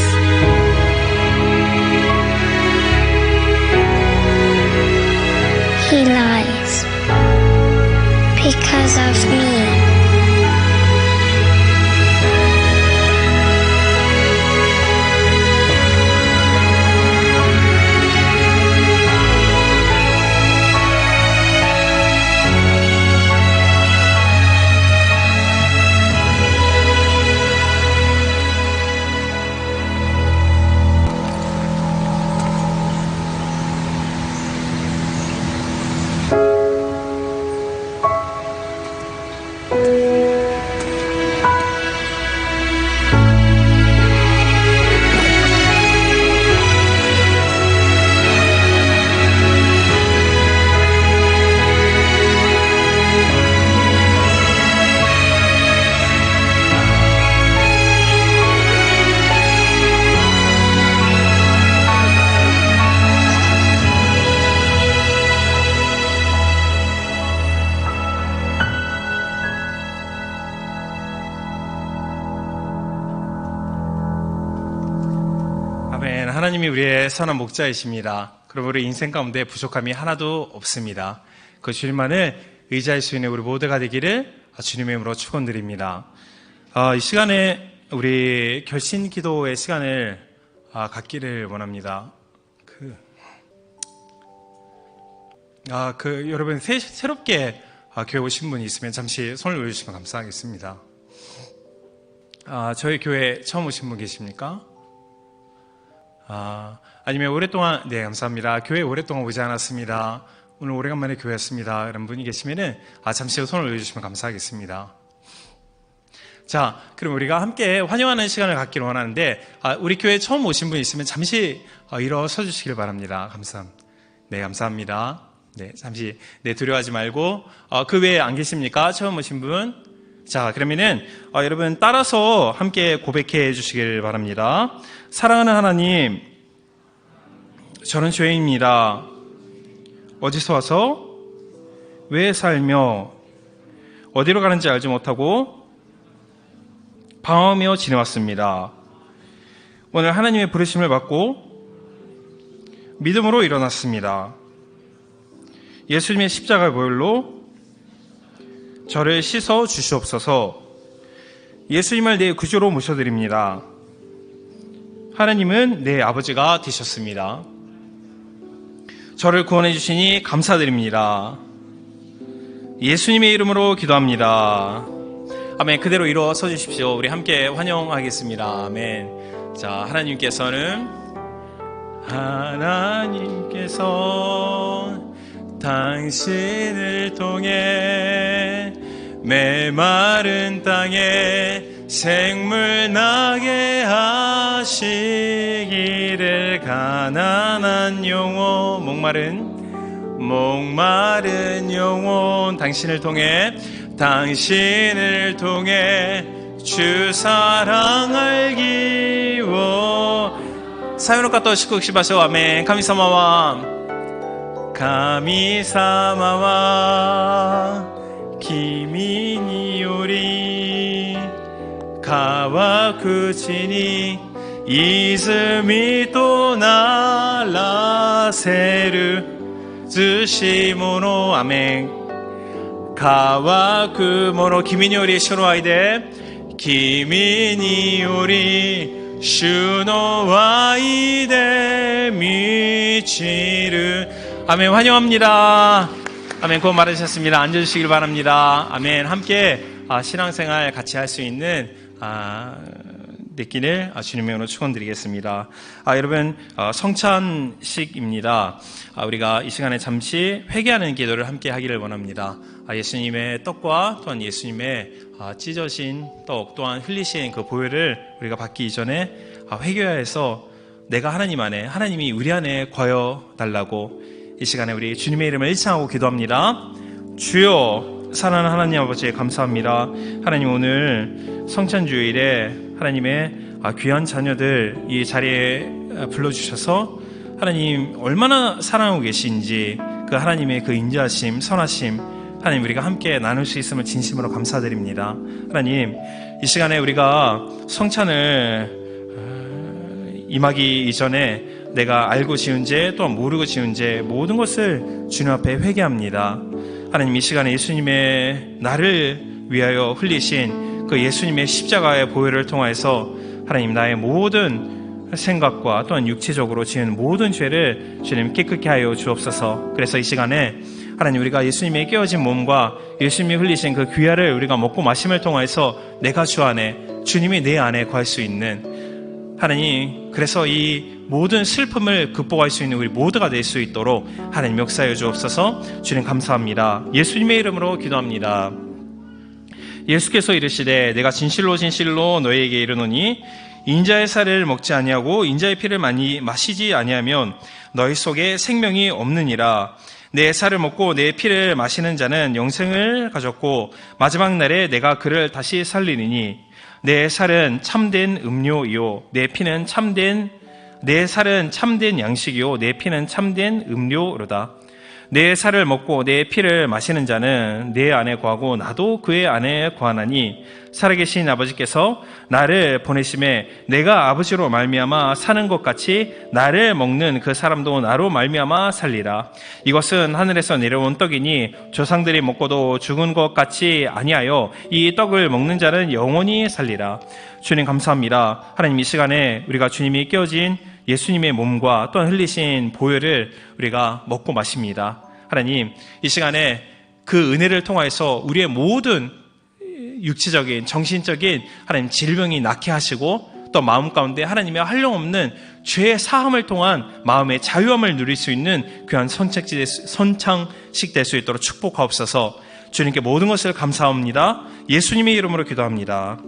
He lies because of me. 아멘. 하나님이 우리의 선한 목자이십니다. 그럼 우리 인생 가운데 부족함이 하나도 없습니다. 그 주님만을 의지할 수 있는 우리 모두가 되기를 주님의 이름으로 축원드립니다. 이 시간에 우리 결신 기도의 시간을 갖기를 원합니다. 여러분 새롭게 교회 오신 분이 있으면 잠시 손을 올려주시면 감사하겠습니다. 저희 교회 처음 오신 분 계십니까? 아니면 오랫동안, 네, 감사합니다. 교회 오랫동안 오지 않았습니다. 오늘 오래간만에 교회 왔습니다. 이런 분이 계시면은, 잠시 손을 올려주시면 감사하겠습니다. 자, 그럼 우리가 함께 환영하는 시간을 갖기를 원하는데, 우리 교회 처음 오신 분 있으면 잠시 일어서 주시길 바랍니다. 네, 감사합니다. 네, 잠시, 네, 두려워하지 말고, 그 외에 안 계십니까? 처음 오신 분? 자, 그러면은, 여러분 따라서 함께 고백해 주시길 바랍니다. 사랑하는 하나님, 저는 죄인입니다. 어디서 와서, 왜 살며, 어디로 가는지 알지 못하고, 방황하며 지내왔습니다. 오늘 하나님의 부르심을 받고, 믿음으로 일어났습니다. 예수님의 십자가 보혈로 저를 씻어 주시옵소서. 예수님을 내 구주로 모셔드립니다. 하나님은 내 아버지가 되셨습니다. 저를 구원해 주시니 감사드립니다. 예수님의 이름으로 기도합니다. 아멘. 그대로 일어서 주십시오. 우리 함께 환영하겠습니다. 아멘. 자, 하나님께서 당신을 통해 메마른 땅에 생물 나게 하시기를 가난한 영혼, 목마른 영혼 당신을 통해 주 사랑 알기 원 사요노カと祝福しましょう。アメン。神様は君により乾く地に泉とならせる涼しいもの。アメン。乾くもの、君により、主の愛で、君により主の愛で満ちる。아멘. 환영합니다. 아멘. 곧 말하셨습니다. 앉아주시길 바랍니다. 아멘. 함께 신앙생활 같이 할 수 있는 느끼를 주님의 이름으로 축원드리겠습니다. 여러분, 성찬식입니다. 우리가 이 시간에 잠시 회개하는 기도를 함께 하기를 원합니다. 예수님의 떡과 또한 예수님의 찢어진 떡 또한 흘리신 그 보혈을 우리가 받기 이전에 회개해서 내가 하나님 안에, 하나님이 우리 안에 거여 달라고 이 시간에 우리 주님의 이름을 일창하고 기도합니다. 주여, 사랑하는 하나님 아버지 감사합니다. 하나님, 오늘 성찬주일에 하나님의 귀한 자녀들 이 자리에 불러주셔서 하나님 얼마나 사랑하고 계신지 그 하나님의 그 인자하심, 선하심 하나님 우리가 함께 나눌 수 있음을 진심으로 감사드립니다. 하나님, 이 시간에 우리가 성찬을 임하기 이전에 내가 알고 지은 죄 또한 모르고 지은 죄 모든 것을 주님 앞에 회개합니다. 하나님, 이 시간에 예수님의 나를 위하여 흘리신 그 예수님의 십자가의 보혈을 통하여서 하나님 나의 모든 생각과 또한 육체적으로 지은 모든 죄를 주님 깨끗게 하여 주옵소서. 그래서 이 시간에 하나님 우리가 예수님의 깨어진 몸과 예수님이 흘리신 그 귀하를 우리가 먹고 마심을 통하여서 내가 주 안에, 주님이 내 안에 거할 수 있는 하나님, 그래서 이 모든 슬픔을 극복할 수 있는 우리 모두가 될 수 있도록 하나님 역사해 주옵소서. 주님 감사합니다. 예수님의 이름으로 기도합니다. 예수께서 이르시되 내가 진실로 너희에게 이르노니 인자의 살을 먹지 아니하고 인자의 피를 많이 마시지 아니하면 너희 속에 생명이 없느니라. 내 살을 먹고 내 피를 마시는 자는 영생을 가졌고 마지막 날에 내가 그를 다시 살리리니 내 살은 참된 음료이요 내 살은 참된 양식이요 내 피는 참된 음료로다. 내 살을 먹고 내 피를 마시는 자는 내 안에 거하고 나도 그의 안에 거하나니 살아계신 아버지께서 나를 보내심에 내가 아버지로 말미암아 사는 것 같이 나를 먹는 그 사람도 나로 말미암아 살리라. 이것은 하늘에서 내려온 떡이니 조상들이 먹고도 죽은 것 같이 아니하여 이 떡을 먹는 자는 영원히 살리라. 주님 감사합니다. 하나님, 이 시간에 우리가 주님이 깨어진 예수님의 몸과 또한 흘리신 보혈을 우리가 먹고 마십니다. 하나님, 이 시간에 그 은혜를 통하여서 우리의 모든 육체적인, 정신적인 하나님 질병이 낫게 하시고 또 마음 가운데 하나님의 한량없는 죄의 사함을 통한 마음의 자유함을 누릴 수 있는 귀한 선창식 될 수 있도록 축복하옵소서. 주님께 모든 것을 감사합니다. 예수님의 이름으로 기도합니다.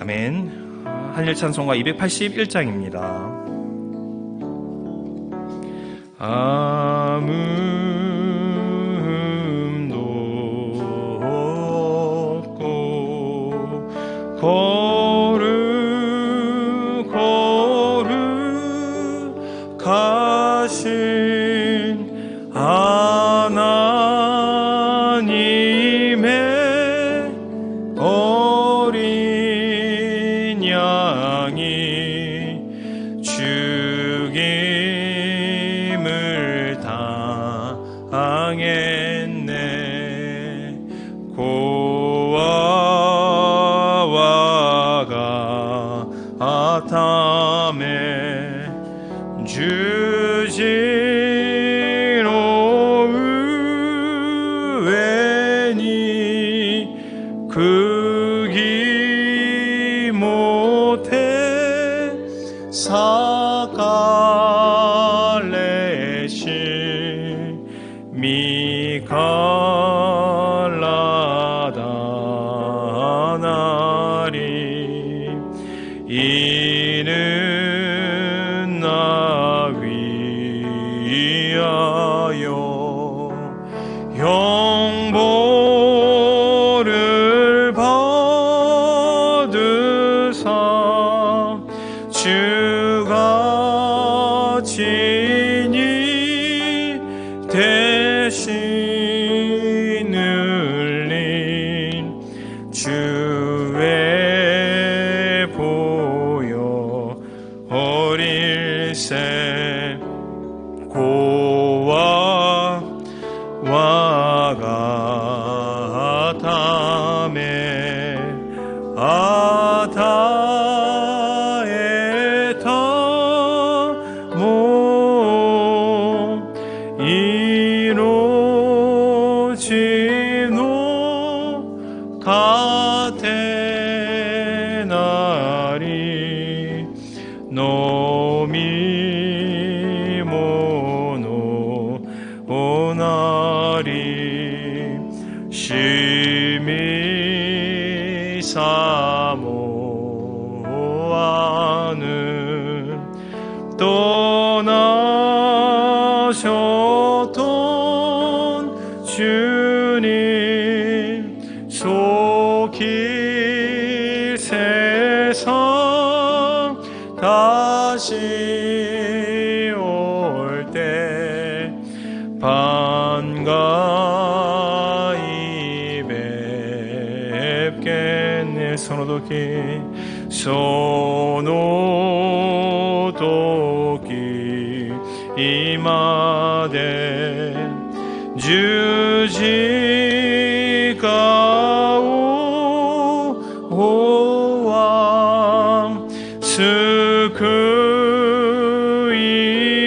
아멘. 한일 찬송가 281장입니다. 아무음도 없고 거룩 가신 하나님의 어린 양이 죽임을 당했네. 고아와 같아매 주지로 의외니 극이 못해 사갈래시 미갈라다 나리 이는 나 위하여 형벌을 받으사 주가 친히 대신 흘린 주의 보여 어릴새 고아와 같아매 아다의 탐모 이로지노 가테나리 노미 모노 오나리 심히 사모하는 떠나셨던 주님 속히 세상 다시 올 때 반가이 뵙겠네. 선호도끼 선호도끼 이마대 주지가 오왕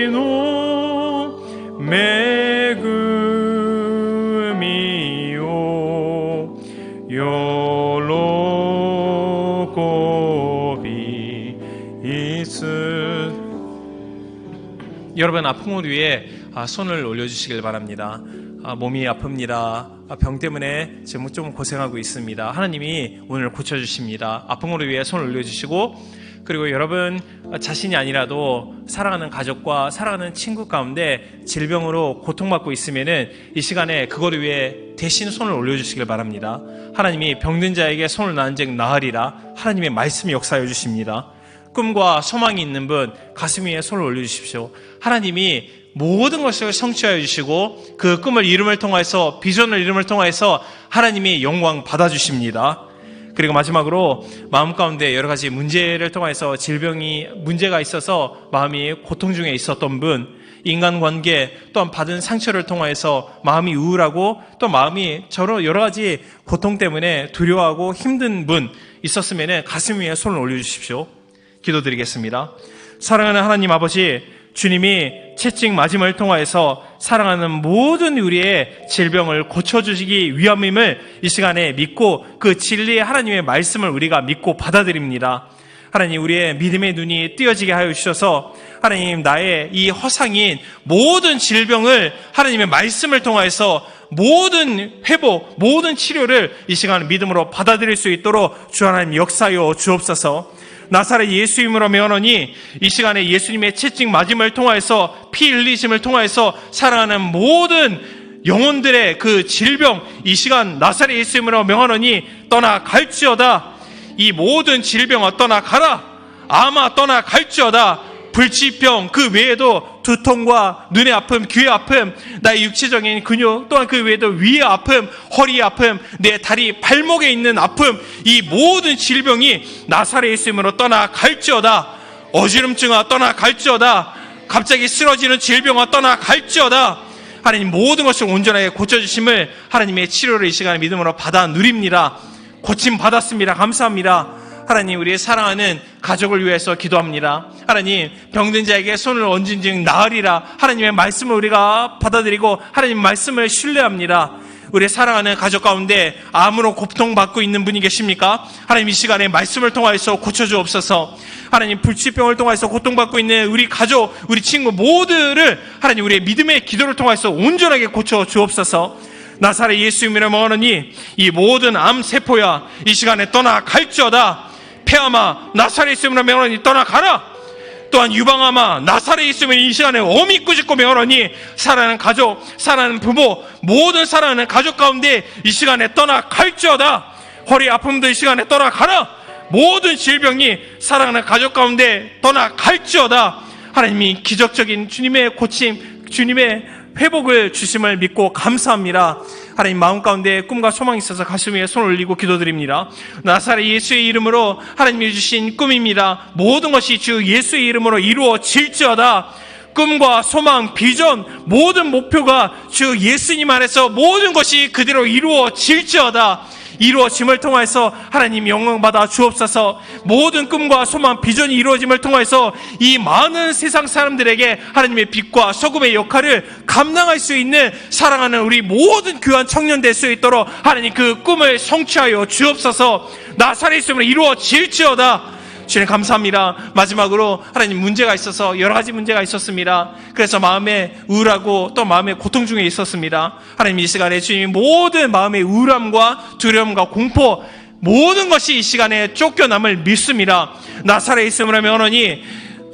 스크이노 매금이요 요로고비 이스. 여러분, 아픔을 위해 손을 올려주시길 바랍니다. 몸이 아픕니다. 병 때문에 지금 좀 고생하고 있습니다. 하나님이 오늘 고쳐주십니다. 아픔으로 위해 손을 올려주시고, 그리고 여러분 자신이 아니라도 사랑하는 가족과 사랑하는 친구 가운데 질병으로 고통받고 있으면은 이 시간에 그거를 위해 대신 손을 올려주시길 바랍니다. 하나님이 병든 자에게 손을 나은즉 나으리라. 하나님의 말씀이 역사해 주십니다. 꿈과 소망이 있는 분 가슴 위에 손을 올려주십시오. 하나님이 모든 것을 성취하여 주시고 그 꿈을 이름을 통해서, 비전을 이름을 통해서 하나님이 영광 받아주십니다. 그리고 마지막으로 마음 가운데 여러 가지 문제를 통해서 질병이 문제가 있어서 마음이 고통 중에 있었던 분, 인간관계 또한 받은 상처를 통해서 마음이 우울하고 또 마음이 여러 가지 고통 때문에 두려워하고 힘든 분 있었으면 가슴 위에 손을 올려주십시오. 기도드리겠습니다. 사랑하는 하나님 아버지, 주님이 채찍 맞음을 통하여서 사랑하는 모든 우리의 질병을 고쳐주시기 위함임을 이 시간에 믿고 그 진리의 하나님의 말씀을 우리가 믿고 받아들입니다. 하나님, 우리의 믿음의 눈이 띄어지게 하여 주셔서 하나님, 나의 이 허상인 모든 질병을 하나님의 말씀을 통하여서 모든 회복, 모든 치료를 이 시간 믿음으로 받아들일 수 있도록 주 하나님 역사하여 주옵소서. 나사렛 예수 이름으로 명하노니 이 시간에 예수님의 채찍 맞음을 통하여서 피 흘리심을 통하여서 살아가는 모든 영혼들의 그 질병, 이 시간 나사렛 예수 이름으로 명하노니 떠나갈지어다. 이 모든 질병아 떠나가라. 아마 떠나갈지어다. 불치병 그 외에도 두통과 눈의 아픔, 귀의 아픔, 나의 육체적인 근육, 또한 그 외에도 위의 아픔, 허리 아픔, 내 다리, 발목에 있는 아픔, 이 모든 질병이 나사렛 예수 이름으로 떠나갈지어다. 어지럼증아 떠나갈지어다. 갑자기 쓰러지는 질병아 떠나갈지어다. 하나님, 모든 것을 온전하게 고쳐주심을 하나님의 치료를 이 시간에 믿음으로 받아 누립니다. 고침 받았습니다. 감사합니다. 하나님, 우리의 사랑하는 가족을 위해서 기도합니다. 하나님, 병든 자에게 손을 얹은 즉 나으리라. 하나님의 말씀을 우리가 받아들이고 하나님 말씀을 신뢰합니다. 우리의 사랑하는 가족 가운데 암으로 고통받고 있는 분이 계십니까? 하나님, 이 시간에 말씀을 통하여서 고쳐주옵소서. 하나님, 불치병을 통해서 고통받고 있는 우리 가족, 우리 친구 모두를 하나님, 우리의 믿음의 기도를 통해서 온전하게 고쳐주옵소서. 나사렛 예수 이름으로 명하노니 이 모든 암세포야 이 시간에 떠나갈지어다. 폐암아 나사렛 예수 이름으로 명하노니 떠나가라. 또한 유방암아 나사렛 예수 이름으로 이 시간에 어미 꾸짖고 명하노니 사랑하는 가족, 사랑하는 부모, 모든 사랑하는 가족 가운데 이 시간에 떠나갈지어다. 허리 아픔도 이 시간에 떠나가라. 모든 질병이 사랑하는 가족 가운데 떠나갈지어다. 하나님이 기적적인 주님의 고침, 주님의 회복을 주심을 믿고 감사합니다. 하나님, 마음 가운데 꿈과 소망이 있어서 가슴 위에 손을 올리고 기도드립니다. 나사렛 예수의 이름으로 하나님이 주신 꿈입니다. 모든 것이 주 예수의 이름으로 이루어질지어다. 꿈과 소망, 비전, 모든 목표가 주 예수님 안에서 모든 것이 그대로 이루어질지어다. 이루어짐을 통해서 하나님 영광받아 주옵소서. 모든 꿈과 소망, 비전이 이루어짐을 통해서 이 많은 세상 사람들에게 하나님의 빛과 소금의 역할을 감당할 수 있는 사랑하는 우리 모든 귀한 청년 될 수 있도록 하나님 그 꿈을 성취하여 주옵소서. 나사렛 이름으로 이루어질지어다. 주님 감사합니다. 마지막으로 하나님, 문제가 있어서 여러 가지 문제가 있었습니다. 그래서 마음에 우울하고 또 마음에 고통 중에 있었습니다. 하나님, 이 시간에 주님 모든 마음의 우울함과 두려움과 공포, 모든 것이 이 시간에 쫓겨남을 믿습니다. 나사렛 이름으로 명하노니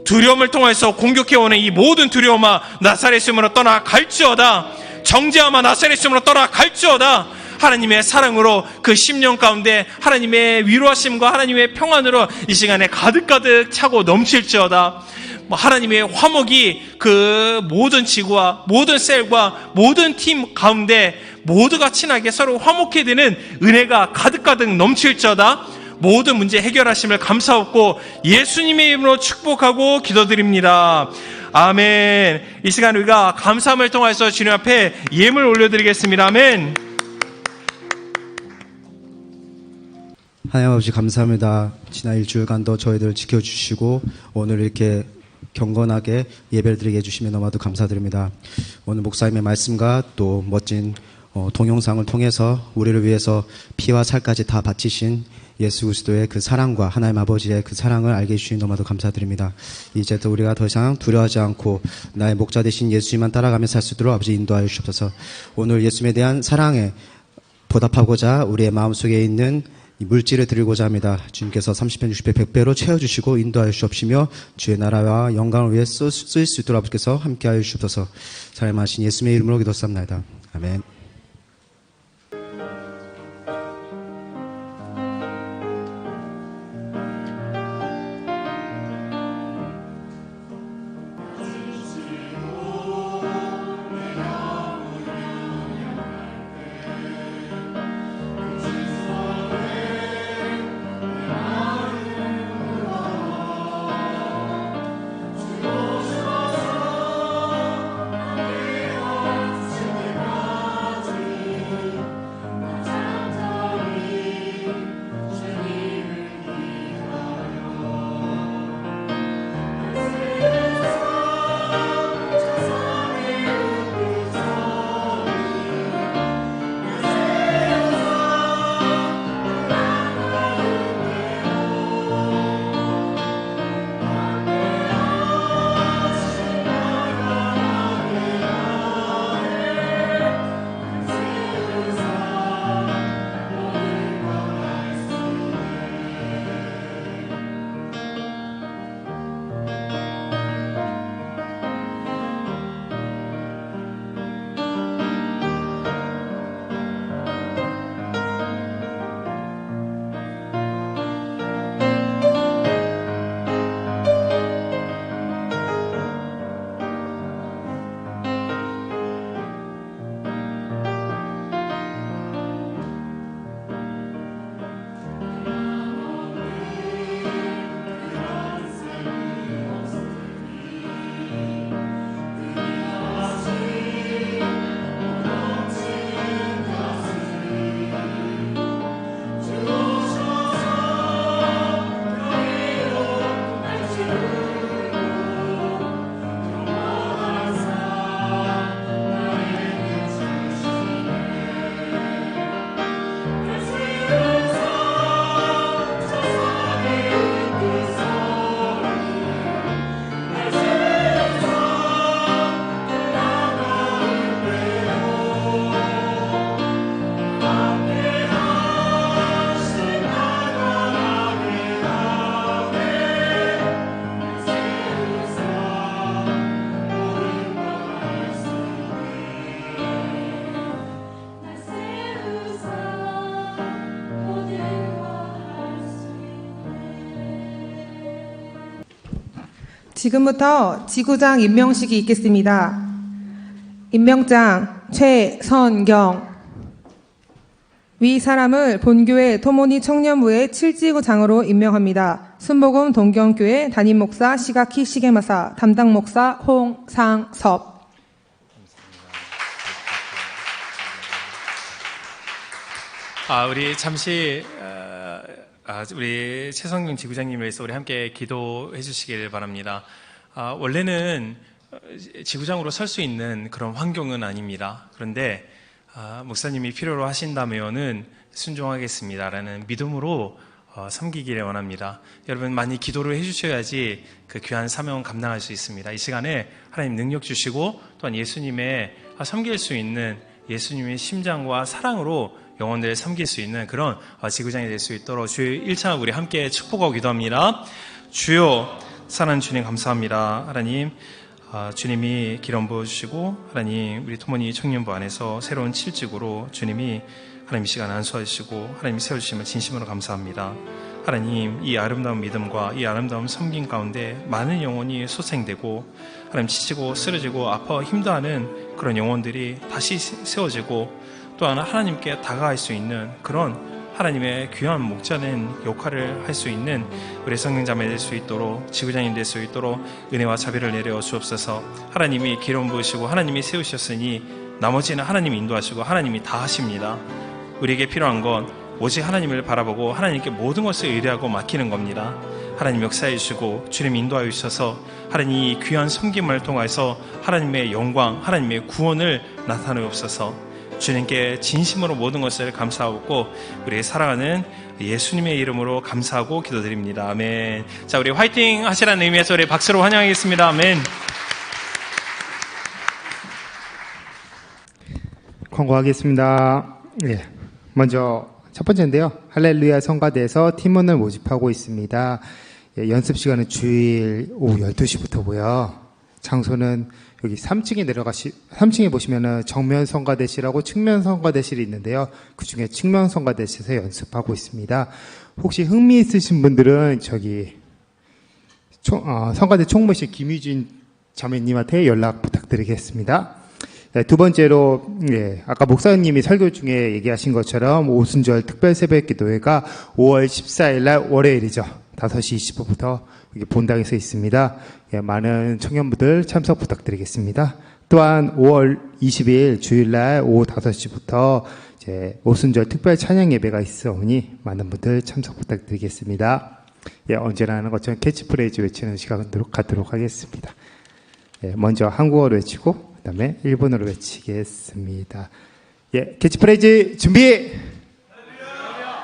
두려움을 통해서 공격해오는 이 모든 두려움아 나사렛 이름으로 떠나갈지어다. 정죄함아 나사렛 이름으로 떠나갈지어다. 하나님의 사랑으로 그 10년 가운데 하나님의 위로하심과 하나님의 평안으로 이 시간에 가득가득 차고 넘칠지어다. 하나님의 화목이 그 모든 지구와 모든 셀과 모든 팀 가운데 모두가 친하게 서로 화목해 되는 은혜가 가득가득 넘칠지어다. 모든 문제 해결하심을 감사하고 예수님의 이름으로 축복하고 기도드립니다. 아멘. 이 시간 우리가 감사함을 통해서 주님 앞에 예물 올려드리겠습니다. 아멘. 하나님 아버지 감사합니다. 지난 일주일간도 저희들 지켜주시고 오늘 이렇게 경건하게 예배를 드리게 해주시면 너무나도 감사드립니다. 오늘 목사님의 말씀과 또 멋진 동영상을 통해서 우리를 위해서 피와 살까지 다 바치신 예수 그리스도의 그 사랑과 하나님 아버지의 그 사랑을 알게 해주시니 너무나도 감사드립니다. 이제 또 우리가 더 이상 두려워하지 않고 나의 목자 되신 예수님만 따라가며 살 수 있도록 아버지 인도하여 주옵소서. 오늘 예수님에 대한 사랑에 보답하고자 우리의 마음속에 있는 이 물질을 드리고자 합니다. 주님께서 30배, 60배, 100배로 채워주시고 인도하여 주옵시며 주의 나라와 영광을 위해 쓰일 수 있도록 아버지께서 함께하여 주옵소서. 사랑하신 예수님의 이름으로 기도합니다. 아멘. 지금부터 지구장 임명식이 있겠습니다. 임명장 최선경. 위 사람을 본교회 토모니 청년부의 7지구장으로 임명합니다. 순복음 동경교회 담임 목사 시가키 시게마사, 담당 목사 홍상섭. 우리 잠시 우리 최성경 지구장님을 위해서 우리 함께 기도해 주시길 바랍니다. 원래는 지구장으로 설 수 있는 그런 환경은 아닙니다. 그런데 목사님이 필요로 하신다면은 순종하겠습니다라는 믿음으로 섬기기를 원합니다. 여러분 많이 기도를 해주셔야지 그 귀한 사명을 감당할 수 있습니다. 이 시간에 하나님 능력 주시고 또한 예수님의 섬길 수 있는 예수님의 심장과 사랑으로 영혼들을 섬길 수 있는 그런 지구장이 될 수 있도록 주의 1차 우리 함께 축복하고 기도합니다. 주여, 사랑하는 주님 감사합니다. 하나님, 주님이 기름 부어주시고 하나님 우리 토모니 청년부 안에서 새로운 7직으로 주님이 하나님 이 시간 안수하시고 하나님이 세워주심을 진심으로 감사합니다. 하나님, 이 아름다운 믿음과 이 아름다운 섬김 가운데 많은 영혼이 소생되고 하나님 지치고 쓰러지고 아파 힘들어하는 그런 영혼들이 다시 세워지고 또한 하나님께 다가갈 수 있는 그런 하나님의 귀한 목자는 역할을 할 수 있는 우리 성령자매 될 수 있도록 지구장님 될 수 있도록 은혜와 자비를 내려 주옵소서. 하나님이 기름 부으시고 하나님이 세우셨으니 나머지는 하나님이 인도하시고 하나님이 다 하십니다. 우리에게 필요한 건 오직 하나님을 바라보고 하나님께 모든 것을 의뢰하고 맡기는 겁니다. 하나님 역사해 주시고 주님 인도하여 주셔서 하나님 이 귀한 섬김을 통해서 하나님의 영광, 하나님의 구원을 나타내옵소서. 주님께 진심으로 모든 것을 감사하고 우리 사랑하는 예수님의 이름으로 감사하고 기도드립니다. 아멘. 자, 우리 화이팅 하시라는 의미에서 우리 박수로 환영하겠습니다. 아멘. 광고하겠습니다. 예. 먼저 첫 번째인데요. 할렐루야 성가대에서 팀원을 모집하고 있습니다. 예, 연습 시간은 주일 오후 12시부터고요. 장소는 여기 3층에 보시면은 정면 성가대실하고 측면 성가대실이 있는데요. 그 중에 측면 성가대실에서 연습하고 있습니다. 혹시 흥미 있으신 분들은 저기 성가대 총무실 김유진 자매님한테 연락 부탁드리겠습니다. 네, 두 번째로, 아까 목사님이 설교 중에 얘기하신 것처럼 오순절 특별 새벽 기도회가 5월 14일 날 월요일이죠. 5시 20분부터 여기 본당에서 있습니다. 예, 많은 청년부들 참석 부탁드리겠습니다. 또한 5월 22일 주일날 오후 5시부터 이제 오순절 특별 찬양 예배가 있어오니 많은 분들 참석 부탁드리겠습니다. 예, 언제나 하는 것처럼 캐치프레이즈 외치는 시간으로 갖도록 하겠습니다. 예, 먼저 한국어로 외치고 그 다음에 일본어로 외치겠습니다. 예, 캐치프레이즈 준비!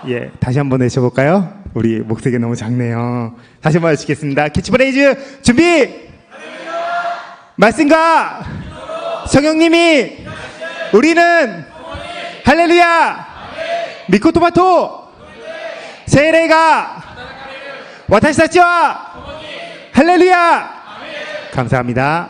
예, 다시 한번 외쳐볼까요? 우리 목소리가 너무 작네요. 다시 한번 외치겠습니다. 캐치프레이즈 준비! 말씀과 성령님이 우리는 할렐루야! 미코토마토! 세례가 와타시타치와 할렐루야! 감사합니다.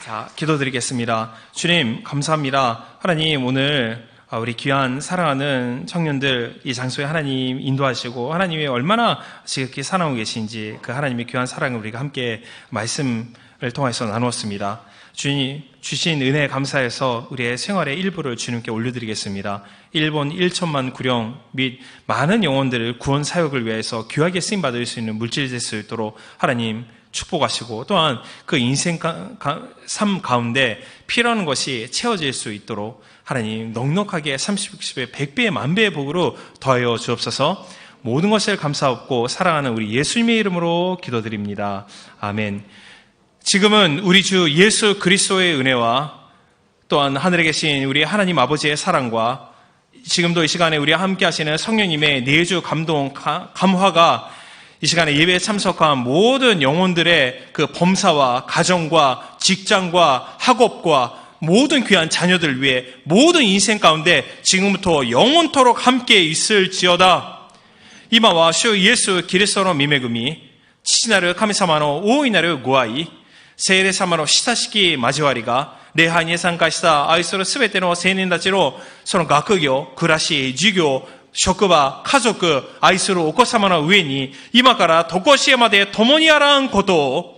자, 기도드리겠습니다. 주님, 감사합니다. 하나님, 오늘 우리 귀한 사랑하는 청년들 이 장소에 하나님 인도하시고 하나님이 얼마나 지극히 사랑하고 계신지 그 하나님의 귀한 사랑을 우리가 함께 말씀을 통해서 나누었습니다. 주님 주신 은혜에 감사해서 우리의 생활의 일부를 주님께 올려드리겠습니다. 일본 1천만 구령 및 많은 영혼들을 구원 사역을 위해서 귀하게 쓰임받을 수 있는 물질이 될 수 있도록 하나님 축복하시고 또한 그 인생 삶 가운데 필요한 것이 채워질 수 있도록 하나님 넉넉하게 30, 60배, 100배의 만배의 복으로 더하여 주옵소서. 모든 것을 감사하고 사랑하는 우리 예수님의 이름으로 기도드립니다. 아멘. 지금은 우리 주 예수 그리스도의 은혜와 또한 하늘에 계신 우리 하나님 아버지의 사랑과 지금도 이 시간에 우리와 함께 하시는 성령님의 내주 감동, 감화가 이 시간에 예배에 참석한 모든 영혼들의 그 범사와 가정과 직장과 학업과 모든 귀한 자녀들을 위해 모든 인생 가운데 지금부터 영원토록 함께 있을지어다. 이마와 주 예수 그리스도의御恵み父なる神様の大いなるご愛聖霊様の親しき交わりが礼拝に参加した愛するすべての青年たちのその学業、暮らし、授業、職場、家族、愛するお子様の上に、今から常しえまで共にあらんことを、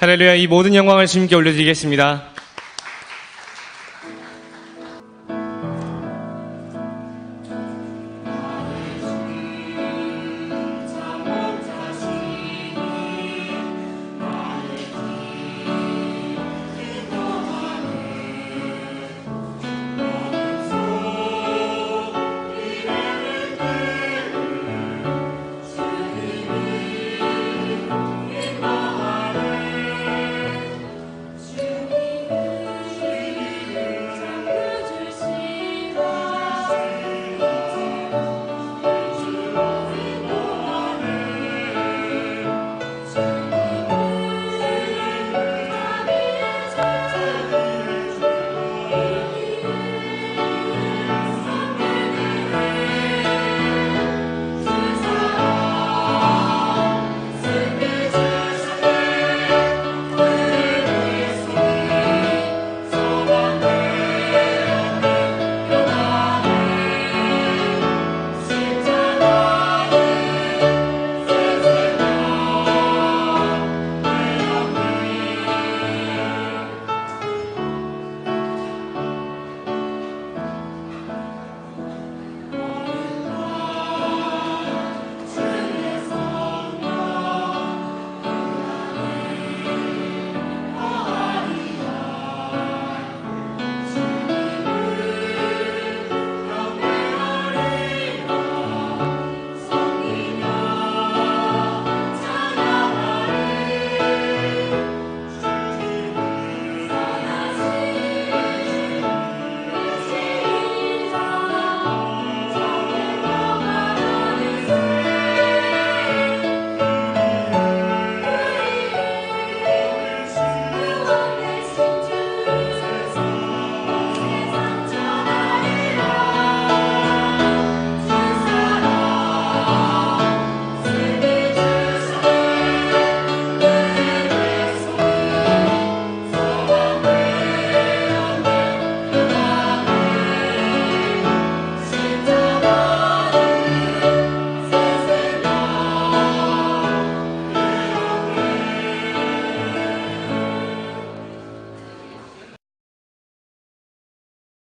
할렐루야. 이 모든 영광을 주님께 올려드리겠습니다.